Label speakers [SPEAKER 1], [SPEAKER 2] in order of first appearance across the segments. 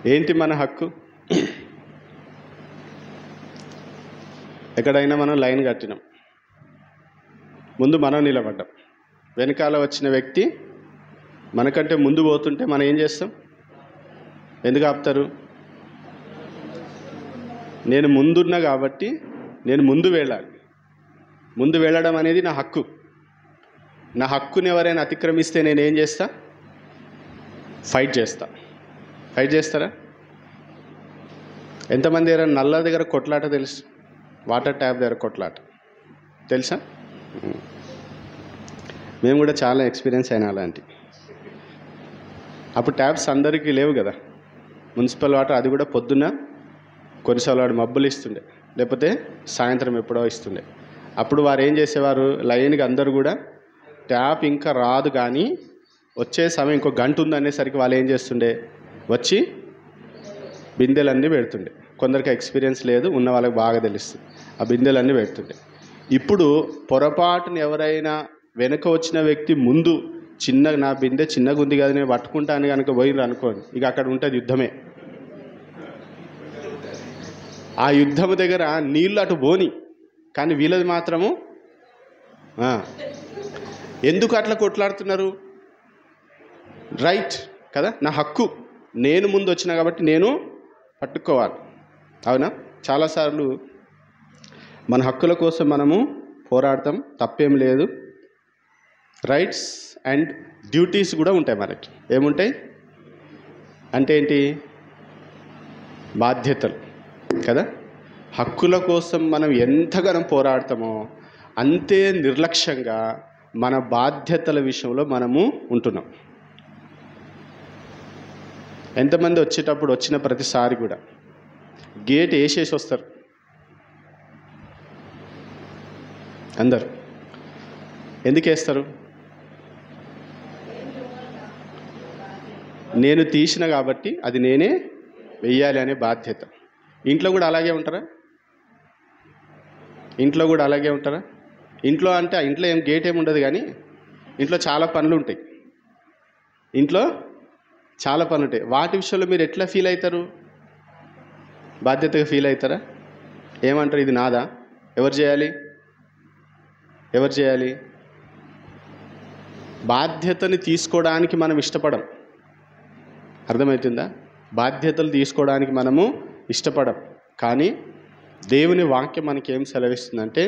[SPEAKER 1] ఏంటి మన హక్కు? ఎక్కడైనా మనం లైన్ కట్టినాం, ముందు మనం నిలబడ్డాం, వెనకాల వచ్చిన వ్యక్తి మనకంటే ముందు పోతుంటే మనం ఏం చేస్తాం? ఎందుకు ఆపుతారు? నేను ముందున్నా కాబట్టి నేను ముందు వెళ్ళాలి. ముందు వెళ్ళడం అనేది నా హక్కు. నా హక్కుని ఎవరైనా అతిక్రమిస్తే నేను ఏం చేస్తా? ఫైట్ చేస్తా. ఫైట్ చేస్తారా? ఎంతమంది ఎవరైనా నల్ల దగ్గర కొట్లాట తెలుసు? వాటర్ ట్యాప్ దగ్గర కొట్లాట తెలుసా? మేము కూడా చాలా ఎక్స్పీరియన్స్ అయినా అలాంటి. అప్పుడు ట్యాప్స్ అందరికీ లేవు కదా, మున్సిపల్ వాటర్. అది కూడా పొద్దున్న కొన్నిసార్లు వాడు మబ్బులు ఇస్తుండే, లేకపోతే సాయంత్రం ఎప్పుడో ఇస్తుండే. అప్పుడు వారు ఏం చేసేవారు? లైన్కి అందరూ కూడా ట్యాప్ ఇంకా రాదు కానీ వచ్చే సమయం ఇంకో గంట ఉందనేసరికి వాళ్ళు ఏం చేస్తుండే? వచ్చి బిందెలన్నీ పెడుతుండే. కొందరికి ఎక్స్పీరియన్స్ లేదు, ఉన్న వాళ్ళకి బాగా తెలుస్తుంది. ఆ బిందెలన్నీ పెడుతుండే. ఇప్పుడు పొరపాటున ఎవరైనా వెనక వచ్చిన వ్యక్తి ముందు నా బిందె చిన్నగా ఉంది కదా నేను పట్టుకుంటాను కనుక పోయినరు అనుకోండి, ఇక అక్కడ ఉంటుంది యుద్ధమే. ఆ యుద్ధం దగ్గర నీళ్ళు అటు పోని, కానీ వీళ్ళది మాత్రము ఎందుకు అట్లా కొట్లాడుతున్నారు? రైట్ కదా, నా హక్కు. నేను ముందు వచ్చినా కాబట్టి నేను పట్టుకోవాలి. అవునా? చాలాసార్లు మన హక్కుల కోసం మనము పోరాడతాం, తప్పేం లేదు. రైట్స్ అండ్ డ్యూటీస్ కూడా ఉంటాయి మనకి. ఏముంటాయి అంటే ఏంటి? బాధ్యతలు కదా. హక్కుల కోసం మనం ఎంతగానో పోరాడతామో అంతే నిర్లక్ష్యంగా మన బాధ్యతల విషయంలో మనము ఉంటున్నాం. ఎంతమంది వచ్చేటప్పుడు వచ్చిన ప్రతిసారి కూడా గేట్ వేసేసి వస్తారు అందరు. ఎందుకు వేస్తారు? నేను తీసిన కాబట్టి అది నేనే వెయ్యాలి అనే బాధ్యత. ఇంట్లో కూడా అలాగే ఉంటారా? ఇంట్లో కూడా అలాగే ఉంటారా? ఇంట్లో అంటే ఆ ఇంట్లో గేట్ ఏమి ఉండదు, కానీ ఇంట్లో చాలా పనులు ఉంటాయి. ఇంట్లో చాలా పనులు ఉంటాయి. వాటి విషయంలో మీరు ఎట్లా ఫీల్ అవుతారు? బాధ్యతగా ఫీల్ అవుతారా? ఏమంటారు? ఇది నాదా? ఎవరు చేయాలి? ఎవరు చేయాలి? బాధ్యతని తీసుకోవడానికి మనం ఇష్టపడం. అర్థమవుతుందా? బాధ్యతలు తీసుకోవడానికి మనము ఇష్టపడం. కానీ దేవుని వాక్యం మనకి ఏం సెలవిస్తుందంటే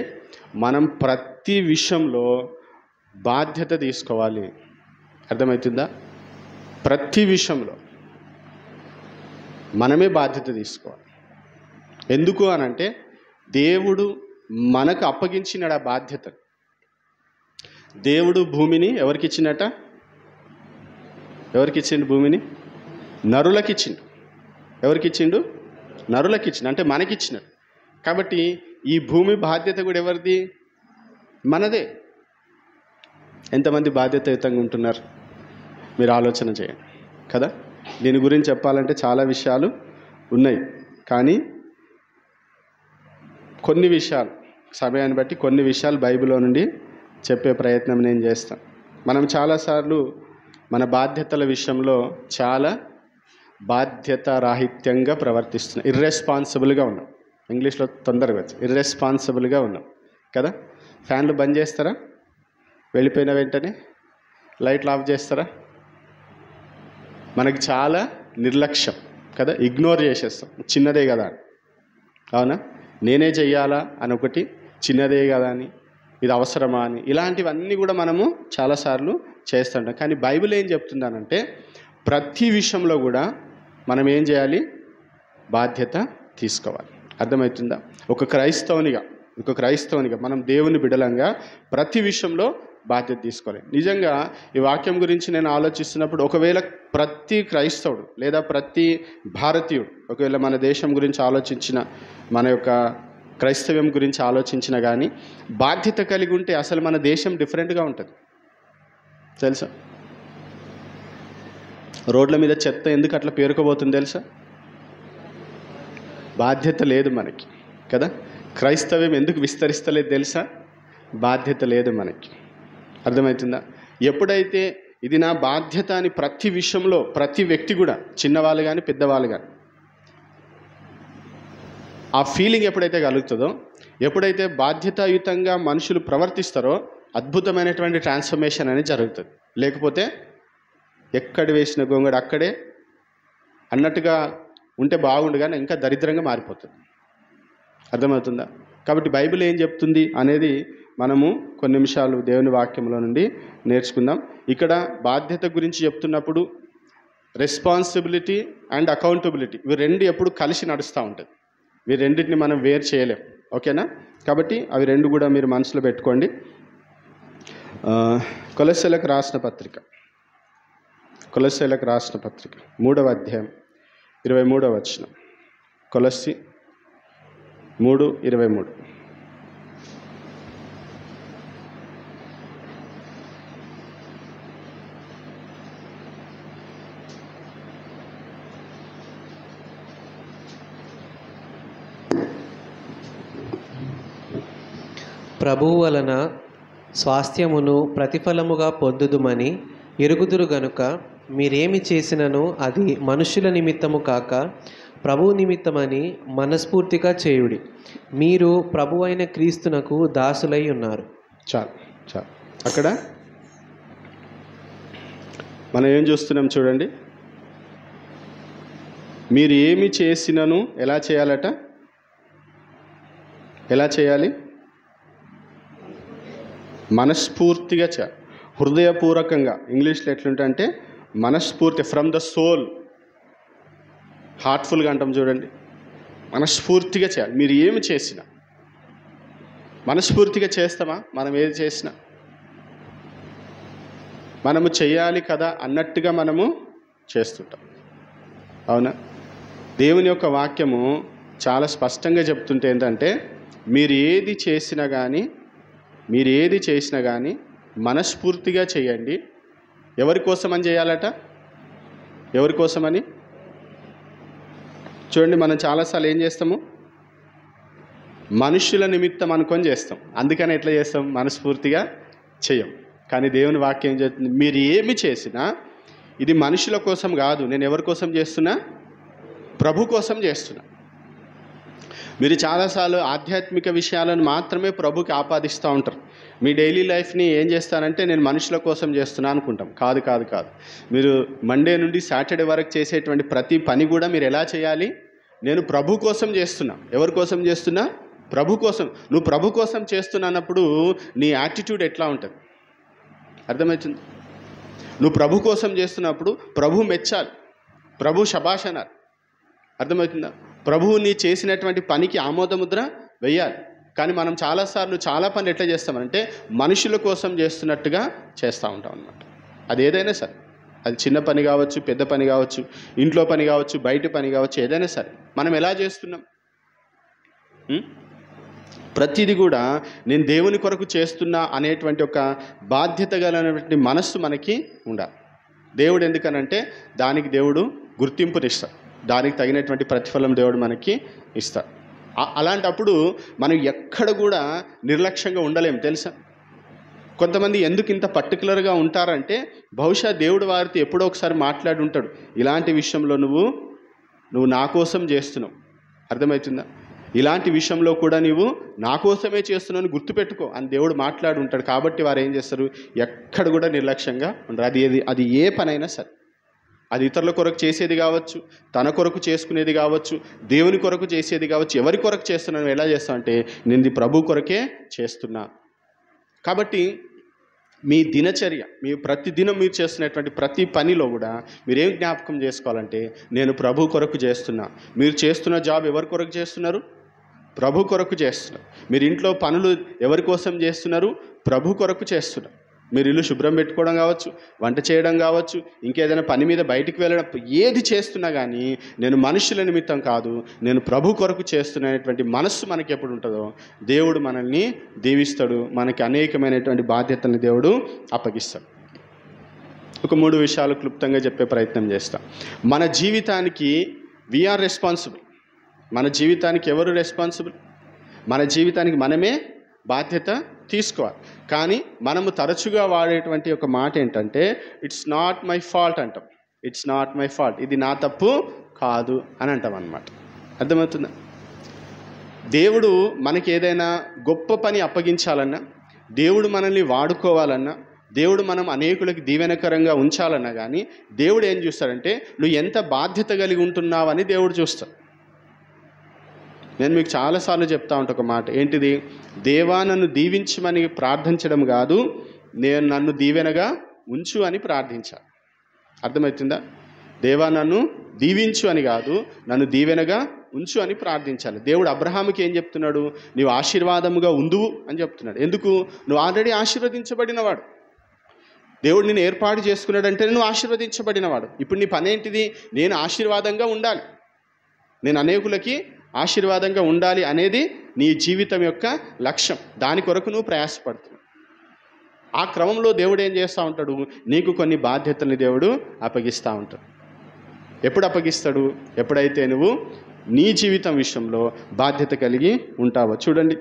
[SPEAKER 1] మనం ప్రతి విషయంలో బాధ్యత తీసుకోవాలి. అర్థమవుతుందా? ప్రతి విషయంలో మనమే బాధ్యత తీసుకోవాలి. ఎందుకు అనంటే దేవుడు మనకు అప్పగించినాడు ఆ బాధ్యత. దేవుడు భూమిని ఎవరికి ఇచ్చినట? ఎవరికి ఇచ్చిండు భూమిని? నరులకి ఇచ్చిండు. ఎవరికి ఇచ్చిండు? నరులకి ఇచ్చిండు, అంటే మనకిచ్చినాడు. కాబట్టి ఈ భూమి బాధ్యత కూడా ఎవరిది? మనదే. ఎంతమంది బాధ్యతాయుతంగా ఉంటున్నారు మీరు ఆలోచన చేయండి కదా. దీని గురించి చెప్పాలంటే చాలా విషయాలు ఉన్నాయి, కానీ కొన్ని విషయాలు సమయాన్ని బట్టి కొన్ని విషయాలు బైబిల్లో నుండి చెప్పే ప్రయత్నం నేను చేస్తాను. మనం చాలాసార్లు మన బాధ్యతల విషయంలో చాలా బాధ్యత రాహిత్యంగా ప్రవర్తిస్తున్నాం. ఇర్రెస్పాన్సిబుల్గా ఉన్నాం. ఇంగ్లీష్లో తొందరగా వచ్చి ఇర్రెస్పాన్సిబుల్గా ఉన్నాం కదా. ఫ్యాన్లు బంద్ చేస్తారా? వెళ్ళిపోయిన వెంటనే లైట్లు ఆఫ్ చేస్తారా? మనకి చాలా నిర్లక్ష్యం కదా, ఇగ్నోర్ చేసేస్తాం. చిన్నదే కదా, అవునా? నేనే చెయ్యాలా అని ఒకటి, చిన్నదే కదా అని, ఇది అవసరమా అని, ఇలాంటివన్నీ కూడా మనము చాలాసార్లు చేస్తుంటాం. కానీ బైబిల్ ఏం చెప్తుందనంటే ప్రతి విషయంలో కూడా మనం ఏం చేయాలి? బాధ్యత తీసుకోవాలి. అర్థమవుతుందా? ఒక క్రైస్తవునిగా మనం దేవుని బిడలంగా ప్రతి విషయంలో బాధ్యత తీసుకోవాలి. నిజంగా ఈ వాక్యం గురించి నేను ఆలోచిస్తున్నప్పుడు ఒకవేళ ప్రతి క్రైస్తవుడు లేదా ప్రతి భారతీయుడు ఒకవేళ మన దేశం గురించి ఆలోచించిన, మన యొక్క క్రైస్తవ్యం గురించి ఆలోచించిన కానీ బాధ్యత కలిగి ఉంటే అసలు మన దేశం డిఫరెంట్గా ఉంటుంది. తెలుసా? రోడ్ల మీద చెత్త ఎందుకు అట్లా పేరుకోబోతుంది తెలుసా? బాధ్యత లేదు మనకి కదా. క్రైస్తవ్యం ఎందుకు విస్తరిస్తలేదు తెలుసా? బాధ్యత లేదు మనకి. అర్థమవుతుందా? ఎప్పుడైతే ఇది నా బాధ్యత అని ప్రతి విషయంలో ప్రతి వ్యక్తి కూడా, చిన్నవాళ్ళు కానీ పెద్దవాళ్ళు కానీ, ఆ ఫీలింగ్ ఎప్పుడైతే కలుగుతుందో, ఎప్పుడైతే బాధ్యతాయుతంగా మనుషులు ప్రవర్తిస్తారో అద్భుతమైనటువంటి ట్రాన్స్ఫర్మేషన్ అనేది జరుగుతుంది. లేకపోతే ఎక్కడ వేసిన గొంగడు అక్కడే అన్నట్టుగా ఉంటే బాగుండు, కానీ ఇంకా దరిద్రంగా మారిపోతుంది. అర్థమవుతుందా? కాబట్టి బైబిల్ ఏం చెప్తుంది అనేది మనము కొన్ని నిమిషాలు దేవుని వాక్యంలో నుండి నేర్చుకుందాం. ఇక్కడ బాధ్యత గురించి చెప్తున్నప్పుడు రెస్పాన్సిబిలిటీ అండ్ అకౌంటబిలిటీ, ఇవి రెండు ఎప్పుడు కలిసి నడుస్తూ ఉంటుంది. ఇవి రెండింటిని మనం వేరు చేయలేం. ఓకేనా? కాబట్టి అవి రెండు కూడా మీరు మనసులో పెట్టుకోండి. కొలస్సీలకు రాసిన పత్రిక 3వ అధ్యాయం 23వ వచనం. కొలస్సీ 3:23.
[SPEAKER 2] ప్రభువు వలన స్వాస్థ్యమును ప్రతిఫలముగా పొందుదుమని ఎరుగుదురు గనుక మీరేమి చేసినను అది మనుషుల నిమిత్తము కాక ప్రభువు నిమిత్తమని మనస్ఫూర్తిగా చేయుడి. మీరు ప్రభు అయిన క్రీస్తునకు దాసులై ఉన్నారు.
[SPEAKER 1] చాలు. అక్కడ మనం ఏం చూస్తున్నాం చూడండి. మీరు ఏమి చేసినను ఎలా చేయాలట? ఎలా చేయాలి? మనస్ఫూర్తిగా చేయాలి, హృదయపూర్వకంగా. ఇంగ్లీష్లో ఎట్లుంటే మనస్ఫూర్తి, ఫ్రమ్ ద సోల్, హార్ట్ఫుల్గా అంటాం చూడండి. మనస్ఫూర్తిగా చేయాలి. మీరు ఏమి చేసినా మనస్ఫూర్తిగా చేస్తామా? మనం ఏది చేసినా మనము చేయాలి కదా అన్నట్టుగా మనము చేస్తుంటాం. అవునా? దేవుని యొక్క వాక్యము చాలా స్పష్టంగా చెప్తుంటే ఏంటంటే, మీరు ఏది చేసినా కానీ మనస్ఫూర్తిగా చేయండి. ఎవరి కోసమని చేయాలట? ఎవరి కోసమని? చూడండి, మనం చాలాసార్లు ఏం చేస్తాము? మనుషుల నిమిత్తం అనుకొని చేస్తాం. అందుకని ఎట్లా చేస్తాం? మనస్ఫూర్తిగా చేయం. కానీ దేవుని వాక్యం ఏం చెప్తుంది? మీరు ఏమి చేసినా ఇది మనుషుల కోసం కాదు. నేను ఎవరి కోసం చేస్తున్నా? ప్రభు కోసం చేస్తున్నా. మీరు చాలాసార్లు ఆధ్యాత్మిక విషయాలను మాత్రమే ప్రభుకి ఆపాదిస్తూ ఉంటారు. మీ డైలీ లైఫ్ని ఏం చేస్తానంటే నేను మనుషుల కోసం చేస్తున్నా అనుకుంటాం. కాదు. మీరు మండే నుండి సాటర్డే వరకు చేసేటువంటి ప్రతి పని కూడా మీరు ఎలా చేయాలి? నేను ప్రభు కోసం చేస్తున్నా. ఎవరి కోసం చేస్తున్నా? ప్రభు కోసం. నువ్వు ప్రభు కోసం చేస్తున్నప్పుడు నీ యాటిట్యూడ్ ఎట్లా ఉంటుంది? అర్థమవుతుంది? నువ్వు ప్రభు కోసం చేస్తున్నప్పుడు ప్రభు మెచ్చాలి, ప్రభు శభాష్ అనాలి. అర్థమవుతుందా? ప్రభువు నీ చేసినటువంటి పనికి ఆమోదముద్ర వెయ్యాలి. కానీ మనం చాలాసార్లు చాలా పనులు ఎట్లా చేస్తామంటే మనుషుల కోసం చేస్తున్నట్టుగా చేస్తూ ఉంటాం అన్నమాట. అది ఏదైనా సరే, అది చిన్న పని కావచ్చు, పెద్ద పని కావచ్చు, ఇంట్లో పని కావచ్చు, బయట పని కావచ్చు, ఏదైనా సరే మనం ఎలా చేస్తున్నాం? ప్రతిదీ కూడా నేను దేవుని కొరకు చేస్తున్నా అనేటువంటి ఒక బాధ్యత కలిగినటువంటి మనస్సు మనకి ఉండాలి. దేవుడు ఎందుకనంటే దానికి దేవుడు గుర్తింపునిస్తాడు, దానికి తగినటువంటి ప్రతిఫలం దేవుడు మనకి ఇస్తాడు. అలాంటప్పుడు మనం ఎక్కడ కూడా నిర్లక్ష్యంగా ఉండలేము. తెలుసా? కొంతమంది ఎందుకు ఇంత పర్టికులర్గా ఉంటారంటే బహుశా దేవుడు వారితో ఎప్పుడో ఒకసారి మాట్లాడి ఉంటాడు, ఇలాంటి విషయంలో నువ్వు నా కోసం చేస్తున్నావు. అర్థమవుతుందా? ఇలాంటి విషయంలో కూడా నీవు నా కోసమే చేస్తున్నావు గుర్తుపెట్టుకో అని దేవుడు మాట్లాడి ఉంటాడు. కాబట్టి వారు ఏం చేస్తారు? ఎక్కడ కూడా నిర్లక్ష్యంగా ఉండరు. అది ఏ పనైనా సరే, అది ఇతరుల కొరకు చేసేది కావచ్చు, తన కొరకు చేసుకునేది కావచ్చు, దేవుని కొరకు చేసేది కావచ్చు. ఎవరి కొరకు చేస్తున్నాను? ఎలా చేస్తాను అంటే నేను ప్రభు కొరకే చేస్తున్నా. కాబట్టి మీ దినచర్య, మీ ప్రతిదినం మీరు చేస్తున్నటువంటి ప్రతి పనిలో కూడా మీరేం జ్ఞాపకం చేసుకోవాలంటే నేను ప్రభు కొరకు చేస్తున్నా. మీరు చేస్తున్న జాబ్ ఎవరి కొరకు చేస్తున్నారు? ప్రభు కొరకు చేస్తున్నారు. మీరు ఇంట్లో పనులు ఎవరి కోసం చేస్తున్నారు? ప్రభు కొరకు చేస్తున్నారు. మీరు ఇల్లు శుభ్రం పెట్టుకోవడం కావచ్చు, వంట చేయడం కావచ్చు, ఇంకేదైనా పని మీద బయటికి వెళ్ళడం, ఏది చేస్తున్నా కానీ నేను మనుషుల నిమిత్తం కాదు, నేను ప్రభు కొరకు చేస్తున్నటువంటి మనస్సు మనకి ఎప్పుడు ఉంటుందో దేవుడు మనల్ని దీవిస్తాడు. మనకి అనేకమైనటువంటి బాధ్యతల్ని దేవుడు అప్పగిస్తాడు. ఒక 3 విషయాలు క్లుప్తంగా చెప్పే ప్రయత్నం చేస్తాం. మన జీవితానికి వీఆర్ రెస్పాన్సిబుల్. మన జీవితానికి ఎవరు రెస్పాన్సిబుల్? మన జీవితానికి మనమే బాధ్యత తీసుకోవాలి. కానీ మనము తరచుగా వాడేటువంటి ఒక మాట ఏంటంటే ఇట్స్ నాట్ మై ఫాల్ట్ అంటాం. ఇట్స్ నాట్ మై ఫాల్ట్, ఇది నా తప్పు కాదు అని అంటాం అన్నమాట. అర్థమవుతుందా? దేవుడు మనకి ఏదైనా గొప్ప పని అప్పగించాలన్నా, దేవుడు మనల్ని వాడుకోవాలన్నా, దేవుడు మనం అనేకులకి దీవెనకరంగా ఉంచాలన్నా కానీ దేవుడు ఏం చూస్తాడంటే నువ్వు ఎంత బాధ్యత కలిగి ఉంటున్నావని దేవుడు చూస్తాడు. నేను మీకు చాలాసార్లు చెప్తా ఉంటా ఒక మాట, ఏంటిది? దేవా నన్ను దీవించమని ప్రార్థించడం కాదు, నేను నన్ను దీవెనగా ఉంచు అని ప్రార్థించాను. అర్థమవుతుందా? దేవా నన్ను దీవించు అని కాదు, నన్ను దీవెనగా ఉంచు అని ప్రార్థించాలి. దేవుడు అబ్రహాముకి ఏం చెప్తున్నాడు? నీవు ఆశీర్వాదముగా ఉందువు అని చెప్తున్నాడు. ఎందుకు? నువ్వు ఆల్రెడీ ఆశీర్వదించబడినవాడు. దేవుడు నిన్ను ఏర్పాటు చేసుకున్నాడంటే నువ్వు ఆశీర్వదించబడినవాడు. ఇప్పుడు నీ పని ఏంటిది? నేను ఆశీర్వాదంగా ఉండాలి, నేను అనేకులకి ఆశీర్వాదంగా ఉండాలి అనేది నీ జీవితం యొక్క లక్ష్యం. దాని కొరకు నువ్వు ప్రయాసపడుతున్నావు. ఆ క్రమంలో దేవుడు ఏం చేస్తూ ఉంటాడు? నీకు కొన్ని బాధ్యతల్ని దేవుడు అప్పగిస్తూ ఉంటాడు. ఎప్పుడు అప్పగిస్తాడు? ఎప్పుడైతే నువ్వు నీ జీవితం విషయంలో బాధ్యత కలిగి ఉంటావో. చూడండి,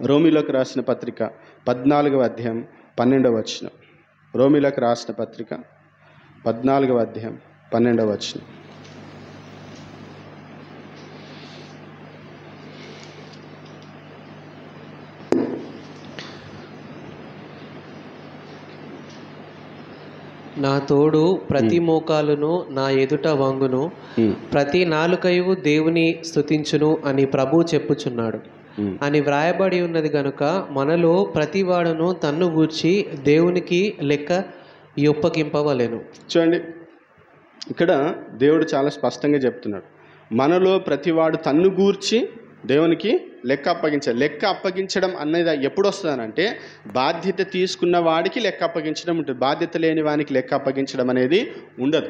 [SPEAKER 1] రోమీలకు రాసిన పత్రిక 14వ అధ్యాయం 12వ వచనం. రోమీలకు రాసిన పత్రిక 14వ అధ్యాయం 12వ వచనం.
[SPEAKER 2] నా తోడు ప్రతి మోకాలును నా ఎదుట వంగును, ప్రతి నాలుకయు దేవుని స్తుతించును అని ప్రభువు చెప్పుచున్నాడు అని వ్రాయబడి ఉన్నది గనుక మనలో ప్రతివాడును తన్ను గూర్చి దేవునికి లెక్క ఒప్పగింపవలెను.
[SPEAKER 1] చూడండి, ఇక్కడ దేవుడు చాలా స్పష్టంగా చెప్తున్నాడు, మనలో ప్రతివాడు తన్ను గూర్చి దేవునికి లెక్క అప్పగించాలి. లెక్క అప్పగించడం అనేది ఎప్పుడు వస్తుందనంటే బాధ్యత తీసుకున్న వాడికి లెక్క అప్పగించడం ఉంటుంది. బాధ్యత లేని వానికి లెక్క అప్పగించడం అనేది ఉండదు.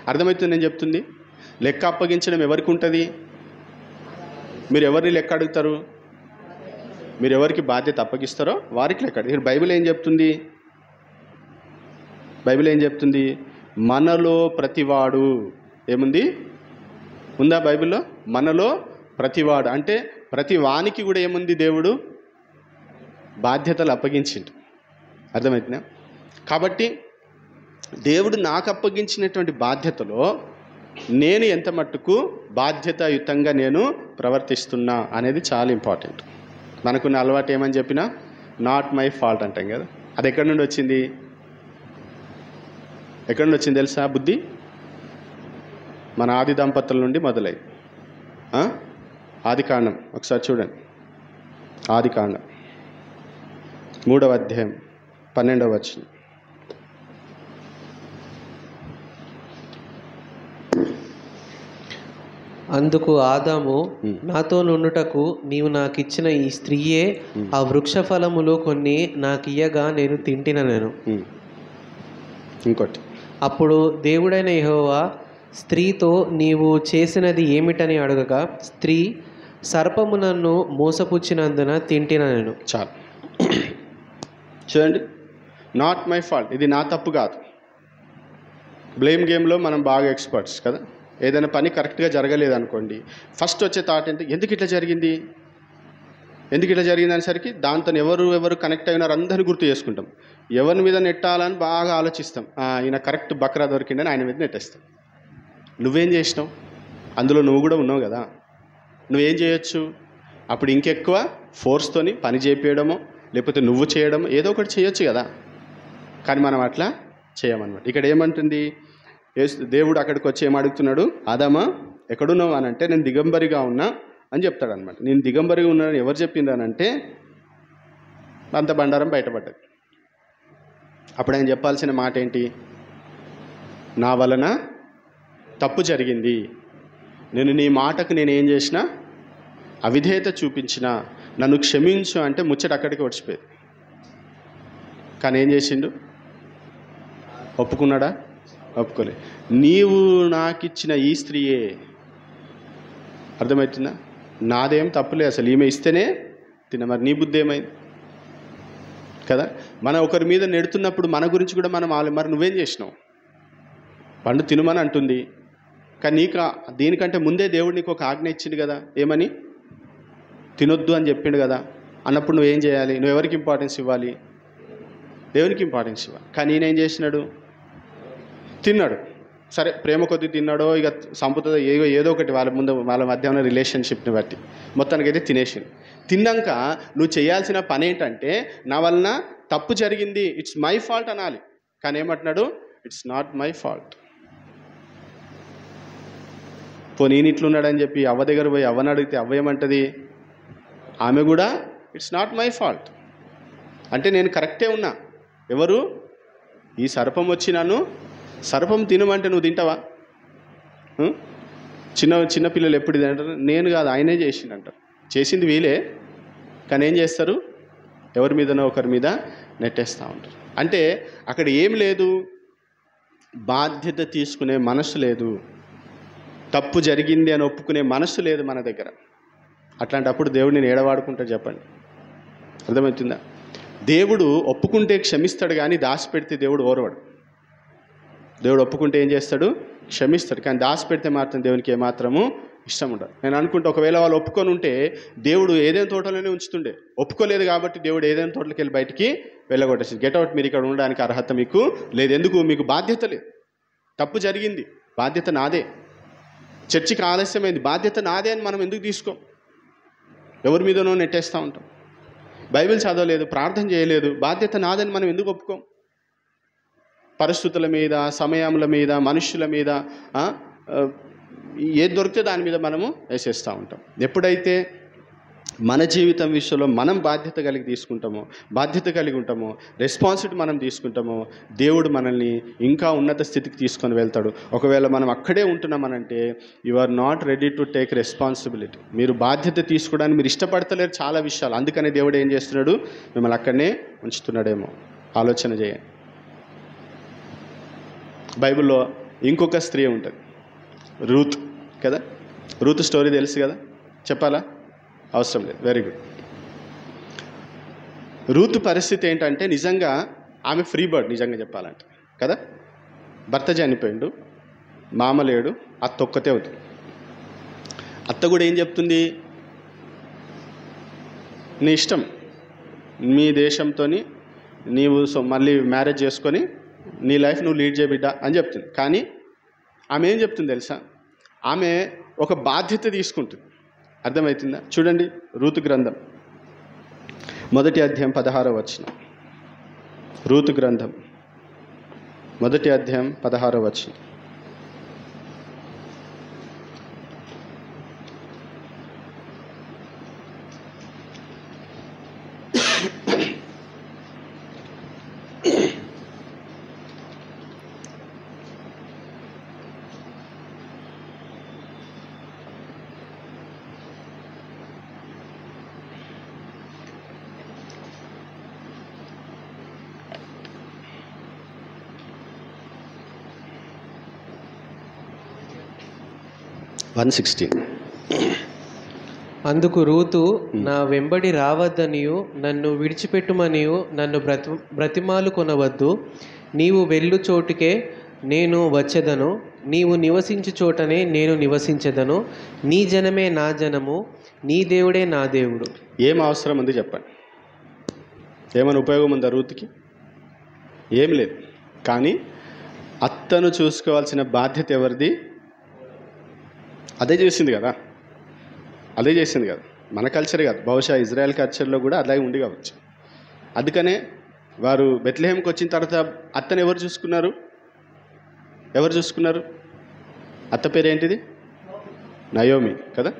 [SPEAKER 1] అర్థమవుతుంది నేను చెప్తుంది? లెక్క అప్పగించడం ఎవరికి ఉంటుంది? మీరు ఎవరిని లెక్క అడుగుతారు? మీరు ఎవరికి బాధ్యత అప్పగిస్తారో వారికి లెక్క అడుగుతారు. బైబిల్ ఏం చెప్తుంది? బైబిల్ ఏం చెప్తుంది? మనలో ప్రతివాడు ఏముంది? ఉందా బైబిల్లో? మనలో ప్రతివాడు అంటే ప్రతి వానికి కూడా ఏముంది? దేవుడు బాధ్యతలు అప్పగించిండు. అర్థమవుతుందా? కాబట్టి దేవుడు నాకు అప్పగించినటువంటి బాధ్యతలో నేను ఎంత మట్టుకు బాధ్యతాయుతంగా నేను ప్రవర్తిస్తున్నా అనేది చాలా ఇంపార్టెంట్. మనకున్న అలవాటు ఏమని చెప్పినా నాట్ మై ఫాల్ట్ అంటాం కదా. అది ఎక్కడి నుండి వచ్చింది? ఎక్కడి నుండి వచ్చింది తెలుసా? బుద్ధి మన ఆది దంపతుల నుండి మొదలై ఆది కాండం ఒకసారి చూడండి. ఆది కాండం 3వ అధ్యాయం 12వ వచనం.
[SPEAKER 2] అందుకు ఆదాము, నాతో నుండుటకు నీవు నాకిచ్చిన ఈ స్త్రీయే ఆ వృక్ష ఫలములు కొన్ని నాకియ్యగా నేను తింటిననెను.
[SPEAKER 1] ఇంకోటి,
[SPEAKER 2] అప్పుడు దేవుడైన యెహోవా స్త్రీతో నీవు చేసినది ఏమిటని అడగగా, స్త్రీ సర్పము నన్ను మోసపుచ్చినందున తింటిననెను.
[SPEAKER 1] చాలు. చూడండి, నాట్ మై ఫాల్ట్, ఇది నా తప్పు కాదు. బ్లేమ్ గేమ్లో మనం బాగా ఎక్స్పర్ట్స్ కదా. ఏదైనా పని కరెక్ట్గా జరగలేదు అనుకోండి, ఫస్ట్ వచ్చే థాట్ ఏంటి? ఎందుకు ఇట్లా జరిగింది, ఎందుకు ఇట్లా జరిగింది అనేసరికి దాంతో ఎవరు కనెక్ట్ అయినారు అందరిని గుర్తు చేసుకుంటాం. ఎవరి మీద నెట్టాలని బాగా ఆలోచిస్తాం. ఈయన కరెక్ట్ బక్రా దొరికిందని ఆయన మీద నెట్టేస్తాం. నువ్వేం చేసినావు? అందులో నువ్వు కూడా ఉన్నావు కదా. నువ్వేం చేయొచ్చు? అప్పుడు ఇంకెక్కువ ఫోర్స్తోని పని చేయించడమో లేకపోతే నువ్వు చేయడమో ఏదో ఒకటి చేయొచ్చు కదా. కానీ మనం అట్లా చేయమన్నమాట. ఇక్కడ ఏమంటుంది దేవుడు? అక్కడికి వచ్చి ఏమడుగుతున్నాడు? ఆదామా ఎక్కడున్నావు అని అంటే నేను దిగంబరిగా ఉన్నా అని చెప్తాడు అనమాట. నేను దిగంబరిగా ఉన్నానని ఎవరు చెప్పిండ్రనంటే అంత బండారం బయటపడ్డది. అప్పుడు ఆయన చెప్పాల్సిన మాట ఏంటి? నా వలన తప్పు జరిగింది, నేను నీ మాటకు నేను ఏం చేసినా అవిధేయత చూపించిన, నన్ను క్షమించు అంటే ముచ్చట అక్కడికి వచ్చిపోయేది. కానీ ఏం చేసిండు? ఒప్పుకున్నాడా? ఒప్పుకోలే. నీవు నాకిచ్చిన ఈ స్త్రీయే. అర్థమవుతుందా? నాదేం తప్పులే, అసలు ఈమె ఇస్తేనే తిన. మరి నీ బుద్ధి ఏమైంది కదా? మనం ఒకరి మీద నెడుతున్నప్పుడు మన గురించి కూడా మనం మరి నువ్వేం చేసినావు? పండు తినమని అంటుంది, కానీ నీకు దీనికంటే ముందే దేవుడు నీకు ఒక ఆజ్ఞ ఇచ్చిండు కదా. ఏమని? తినొద్దు అని చెప్పిండు కదా. అన్నప్పుడు నువ్వేం చేయాలి? నువ్వు ఎవరికి ఇంపార్టెన్స్ ఇవ్వాలి? దేవునికి ఇంపార్టెన్స్ ఇవ్వాలి. కానీ ఈయన ఏం చేసినాడు? తిన్నాడు. సరే, ప్రేమ కొద్ది తిన్నాడో ఇక సంపుతుందో ఏదో ఒకటి వాళ్ళ మధ్య ఉన్న రిలేషన్షిప్ని బట్టి మొత్తానికైతే తినేసింది. తిన్నాక నువ్వు చేయాల్సిన పని ఏంటంటే, నా వలన తప్పు జరిగింది, ఇట్స్ మై ఫాల్ట్ అనాలి. కానీ ఏమంటున్నాడు? It's not my fault. పోనీ నేను ఇట్లున్నాడని చెప్పి అవ్వ దగ్గర పోయి అవ్వని అడిగితే అవ్వ ఏమంటుంది? ఆమె కూడా ఇట్స్ నాట్ మై ఫాల్ట్ అంటే నేను కరెక్టే ఉన్నా. ఎవరు? ఈ సర్పం వచ్చి నన్ను సర్పం తినమంటే నువ్వు తింటావా? చిన్న పిల్లలు ఎప్పుడు ఇది అంటారు? నేను కాదు, ఆయనే చేసిండంటారు. చేసింది వీలే, కానీ ఏం చేస్తారు? ఎవరి మీదనో ఒకరి మీద నెట్టేస్తూ ఉంటారు. అంటే అక్కడ ఏం లేదు, బాధ్యత తీసుకునే మనసు లేదు, తప్పు జరిగింది అని ఒప్పుకునే మనసు లేదు మన దగ్గర. అట్లాంటప్పుడు దేవుడు నేను ఏడవాడుకుంటా చెప్పండి? అర్థమవుతుందా? దేవుడు ఒప్పుకుంటే క్షమిస్తాడు, కానీ దాచిపెడితే దేవుడు ఓర్వడు. దేవుడు ఒప్పుకుంటే ఏం చేస్తాడు? క్షమిస్తాడు. కానీ దాచిపెడితే మాత్రం దేవునికి ఏమాత్రము ఇష్టం ఉండదు. నేను అనుకుంటే ఒకవేళ వాళ్ళు ఒప్పుకొని ఉంటే దేవుడు ఏదైనా తోటలోనే ఉంచుతుండే. ఒప్పుకోలేదు కాబట్టి దేవుడు ఏదైనా తోటలోకి వెళ్ళి బయటికి వెళ్ళగొట్టేసింది. గెట్ అవుట్, మీరు ఇక్కడ ఉండడానికి అర్హత మీకు లేదు. ఎందుకు? మీకు బాధ్యత లేదు. తప్పు జరిగింది, బాధ్యత నాదే. చర్చికి ఆలస్యమైంది, బాధ్యత నాదే అని మనం ఎందుకు తీసుకోం? ఎవరి మీదనో నెట్టేస్తూ ఉంటాం. బైబిల్ చదవలేదు, ప్రార్థన చేయలేదు, బాధ్యత నాదని మనం ఎందుకు ఒప్పుకోం? పరిస్థితుల మీద, సమయముల మీద, మనుషుల మీద ఏది దొరికితే దాని మీద మనము వేసేస్తూ ఉంటాం. ఎప్పుడైతే మన జీవితం విషయంలో మనం బాధ్యత కలిగి ఉంటామో, రెస్పాన్సిబిలిటీ మనం తీసుకుంటామో, దేవుడు మనల్ని ఇంకా ఉన్నత స్థితికి తీసుకొని వెళ్తాడు. ఒకవేళ మనం అక్కడే ఉంటున్నామనంటే you are not ready to take responsibility. మీరు బాధ్యత తీసుకోవడానికి మీరు ఇష్టపడతలేరు చాలా విషయాలు. అందుకనే దేవుడు ఏం చేస్తున్నాడు? మిమ్మల్ని అక్కడనే ఉంచుతున్నాడేమో ఆలోచన చేయండి. బైబిల్లో ఇంకొక స్త్రీ ఉంటుంది, రూత్ కదా. రూత్ స్టోరీ తెలుసు కదా, చెప్పాలా? అవసరం లేదు. Very good. రూత్ పరిస్థితి ఏంటంటే నిజంగా ఆమె ఫ్రీ బర్డ్, నిజంగా చెప్పాలంటే కదా. భర్త చనిపోయిండు, మామ లేడు, అత్త ఒక్కతే అవుతుంది. అత్త కూడా ఏం చెప్తుంది? నీ ఇష్టం, మీ దేశంతో నీవు మళ్ళీ మ్యారేజ్ చేసుకొని నీ లైఫ్ నువ్వు లీడ్ చేయ బిడ్డ అని చెప్తుంది. కానీ ఆమె ఏం చెప్తుంది తెలుసా? ఆమె ఒక బాధ్యత తీసుకుంటుంది. అర్థమవుతుందా? చూడండి, రూతు గ్రంథం 1వ అధ్యాయం 16వ వచనం. రూతు గ్రంథం 1వ అధ్యాయం 16వ వచనం.
[SPEAKER 2] అందుకు రూతు, నా వెంబడి రావద్దనియు నన్ను విడిచిపెట్టుమనియు నన్ను బ్రతిమాలు కొనవద్దు. నీవు వెళ్ళు చోటుకే నేను వచ్చేదను, నీవు నివసించు చోటనే నేను నివసించెదను. నీ జనమే నా జనము, నీ దేవుడే నా దేవుడు.
[SPEAKER 1] ఏం అవసరం ఉంది చెప్పండి? ఏమైనా ఉపయోగం ఉందా రూతుకి? ఏం లేదు. కానీ అత్తను చూసుకోవాల్సిన బాధ్యత ఎవరిది? అదే చేసింది కదా. మన కల్చర్ కాదు, బహుశా ఇజ్రాయెల్ కల్చర్లో కూడా అలాగే ఉండి కావచ్చు. అందుకనే వారు బెత్లెహేంకి వచ్చిన తర్వాత అత్తను ఎవరు చూసుకున్నారు? అత్త పేరు ఏంటిది? నయోమి కదా.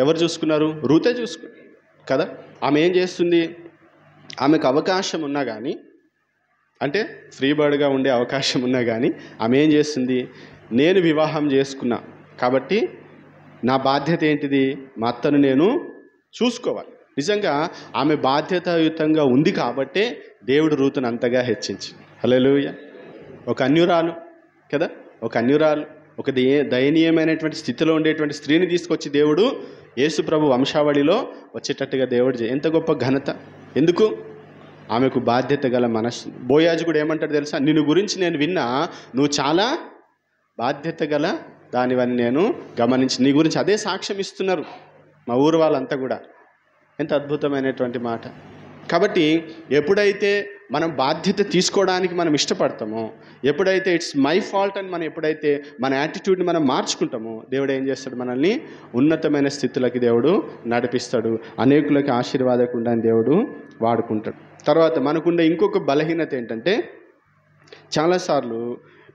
[SPEAKER 1] ఎవరు చూసుకున్నారు? రూతే చూసుకున్నారు కదా. ఆమె ఏం చేస్తుంది? ఆమెకు అవకాశం ఉన్నా కానీ, అంటే ఫ్రీ బర్డ్గా ఉండే అవకాశం ఉన్నా కానీ ఆమె ఏం చేస్తుంది? నేను వివాహం చేసుకున్నా కాబట్టి నా బాధ్యత ఏంటిది? మా అత్తను నేను చూసుకోవాలి. నిజంగా ఆమె బాధ్యతాయుతంగా ఉంది కాబట్టే దేవుడు రూతును అంతగా హెచ్చించి. హల్లెలూయా. ఒక అన్యురాలు కదా, ఒక దయనీయమైనటువంటి స్థితిలో ఉండేటువంటి స్త్రీని తీసుకొచ్చి దేవుడు యేసు ప్రభు వంశావళిలో వచ్చేటట్టుగా దేవుడు ఎంత గొప్ప ఘనత! ఎందుకు? ఆమెకు బాధ్యత గల మనస్సు. బోయాజు కూడా ఏమంటాడు తెలుసా? నిన్ను గురించి నేను విన్నా, నువ్వు చాలా బాధ్యత గల దానివని నేను గమనించి, నీ గురించి అదే సాక్ష్యం ఇస్తున్నారు మా ఊరు వాళ్ళంతా కూడా. ఎంత అద్భుతమైనటువంటి మాట. కాబట్టి ఎప్పుడైతే మనం బాధ్యత తీసుకోవడానికి మనం ఇష్టపడతామో, ఎప్పుడైతే ఇట్స్ మై ఫాల్ట్ అని మనం ఎప్పుడైతే మన యాటిట్యూడ్ని మనం మార్చుకుంటామో, దేవుడు ఏం చేస్తాడు? మనల్ని ఉన్నతమైన స్థితులకి దేవుడు నడిపిస్తాడు, అనేకులకి ఆశీర్వాదకుండా దేవుడు వాడుకుంటాడు. తర్వాత మనకుండే ఇంకొక బలహీనత ఏంటంటే, చాలాసార్లు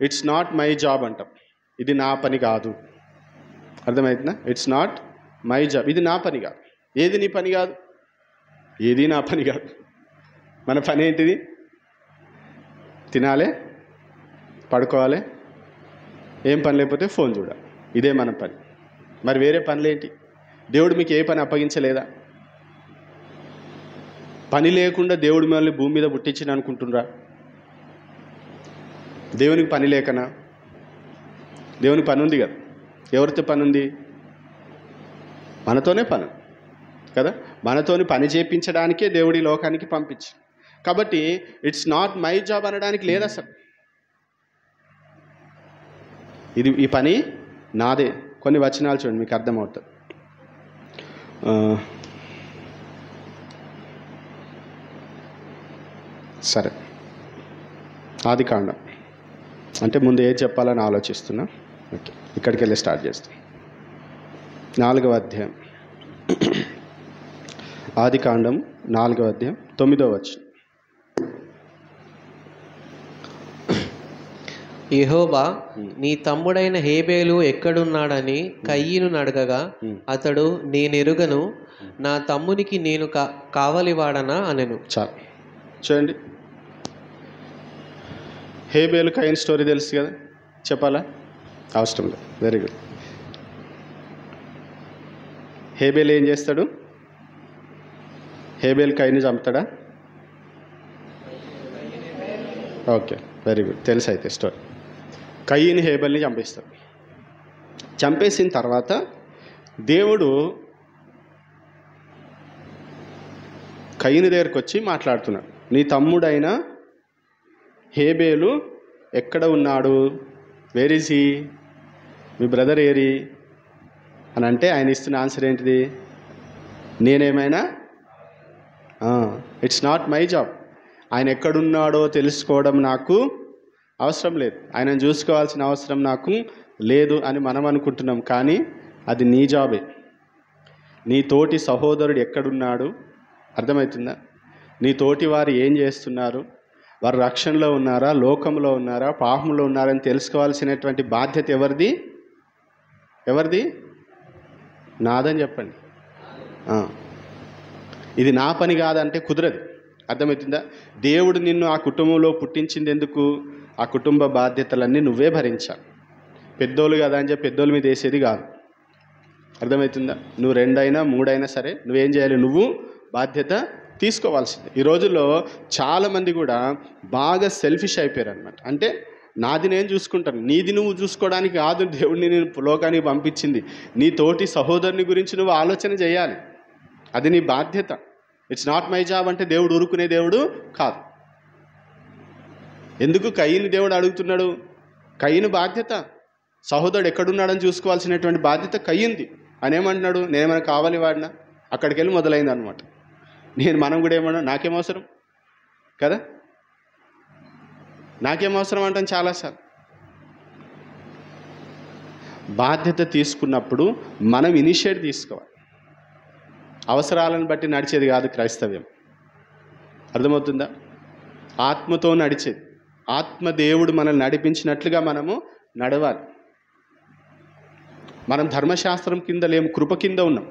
[SPEAKER 1] ఇట్స్ నాట్ మై జాబ్ అంటాం. ఇది నా పని కాదు. అర్థమవుతుందా? ఇట్స్ నాట్ మై జాబ్, ఇది నా పని కాదు. ఏది నీ పని కాదు? ఏది నా పని కాదు. మన పని ఏంటిది? తినాలి, పడుకోవాలి, ఏం పని లేకపోతే ఫోన్ చూడాలి. ఇదే మన పని. మరి వేరే పనులేంటి? దేవుడు మీకు ఏ పని అప్పగించలేదా? పని లేకుండా దేవుడు మిమ్మల్ని భూమి మీద పుట్టించిన అనుకుంటున్నారా? దేవునికి పని లేకనా? దేవునికి పని ఉంది కదా. ఎవరితో పని ఉంది? మనతోనే పని కదా. మనతోని పని చేయించడానికే దేవుడి లోకానికి పంపించి. కాబట్టి ఇట్స్ నాట్ మై జాబ్ అనడానికి లేదు అసలు. ఈ పని నాదే. కొన్ని వచనాలు చూడండి, మీకు అర్థమవుతుంది. సరే, ఆదికాండం అంటే ముందు ఏం చెప్పాలని ఆలోచిస్తున్నా. ఓకే, ఇక్కడికి వెళ్ళి స్టార్ట్ చేస్తాం. 4వ అధ్యాయం, ఆదికాండం 4వ అధ్యాయం 9వ వచనం.
[SPEAKER 2] యెహోవా నీ తమ్ముడైన హేబేలు ఎక్కడున్నాడని కయీనును అడగగా అతడు, నేనెరుగను, నా తమ్మునికి నేను కావలివాడనా అనెను.
[SPEAKER 1] చాలు చూడండి. హేబేలు కయీను స్టోరీ తెలుసు కదా, చెప్పాలా? అవసరం లేదు. Very good. హేబేలు ఏం చేస్తాడు? హేబేలు కయీను చంపుతాడా? Okay, very good. తెలుసు అయితే స్టోరీ. కయీను హేబేల్ని చంపేస్తాడు. చంపేసిన తర్వాత దేవుడు కయీను దగ్గరికి వచ్చి మాట్లాడుతున్నాడు. నీ తమ్ముడైన హేబేలు ఎక్కడ ఉన్నాడు? Where is he? Me brother ఏరి అని అంటే ఆయన ఇస్తున్న ఆన్సర్ ఏంటిది? నేనేమైనా ఇట్స్ నాట్ మై జాబ్. ఆయన ఎక్కడున్నాడో తెలుసుకోవడం నాకు అవసరం లేదు, ఆయనను చూసుకోవాల్సిన అవసరం నాకు లేదు అని మనం అనుకుంటున్నాం. కానీ అది నీ జాబే. నీ తోటి సహోదరుడు ఎక్కడున్నాడు? అర్థమవుతుందా? నీ తోటి వారు ఏం చేస్తున్నారు? వారు రక్షణలో ఉన్నారా, లోకంలో ఉన్నారా, పాపంలో ఉన్నారని తెలుసుకోవాల్సినటువంటి బాధ్యత ఎవరిది? ఎవరిది? నాదని చెప్పండి. ఇది నా పని కాదంటే కుదరదు. అర్థమవుతుందా? దేవుడు నిన్ను ఆ కుటుంబంలో పుట్టించింది ఎందుకు? ఆ కుటుంబ బాధ్యతలన్నీ నువ్వే భరించాలి. పెద్దోళ్ళు కదా అని చెప్పి పెద్దోళ్ళ మీద వేసేది కాదు. అర్థమవుతుందా? నువ్వు 2 అయినా 3 అయినా సరే నువ్వేం చేయాలి? నువ్వు బాధ్యత తీసుకోవాల్సిందే. ఈ రోజుల్లో చాలామంది కూడా బాగా సెల్ఫిష్ అయిపోయారు అనమాట. అంటే నాది నేను చూసుకుంటాను, నీది నువ్వు చూసుకోవడానికి కాదు దేవుడిని నేను లోకానికి పంపించింది. నీ తోటి సహోదరుని గురించి నువ్వు ఆలోచన చేయాలి. అది నీ బాధ్యత. ఇట్స్ నాట్ మై జాబ్ అంటే దేవుడు ఊరుకునే దేవుడు కాదు. ఎందుకు కయీను దేవుడు అడుగుతున్నాడు? కయీను బాధ్యత, సహోదరుడు ఎక్కడున్నాడని చూసుకోవాల్సినటువంటి బాధ్యత కయ్యింది. ఆయన ఏమంటున్నాడు? నేనేమైనా కావాలి వాడినా? అక్కడికి వెళ్ళి మొదలైంది అనమాట. మనం కూడా ఏమన్నా నాకేం అవసరం కదా, నాకేం అవసరం అంటాం చాలాసార్లు. బాధ్యత తీసుకున్నప్పుడు మనం ఇనిషియేట్ తీసుకోవాలి. అవసరాలను బట్టి నడిచేది కాదు క్రైస్తవ్యం. అర్థమవుతుందా? ఆత్మతో నడిచేది. ఆత్మ దేవుడు మనల్ని నడిపించినట్లుగా మనము నడవాలి. మనం ధర్మశాస్త్రం కింద లేము, కృప కింద ఉన్నాం.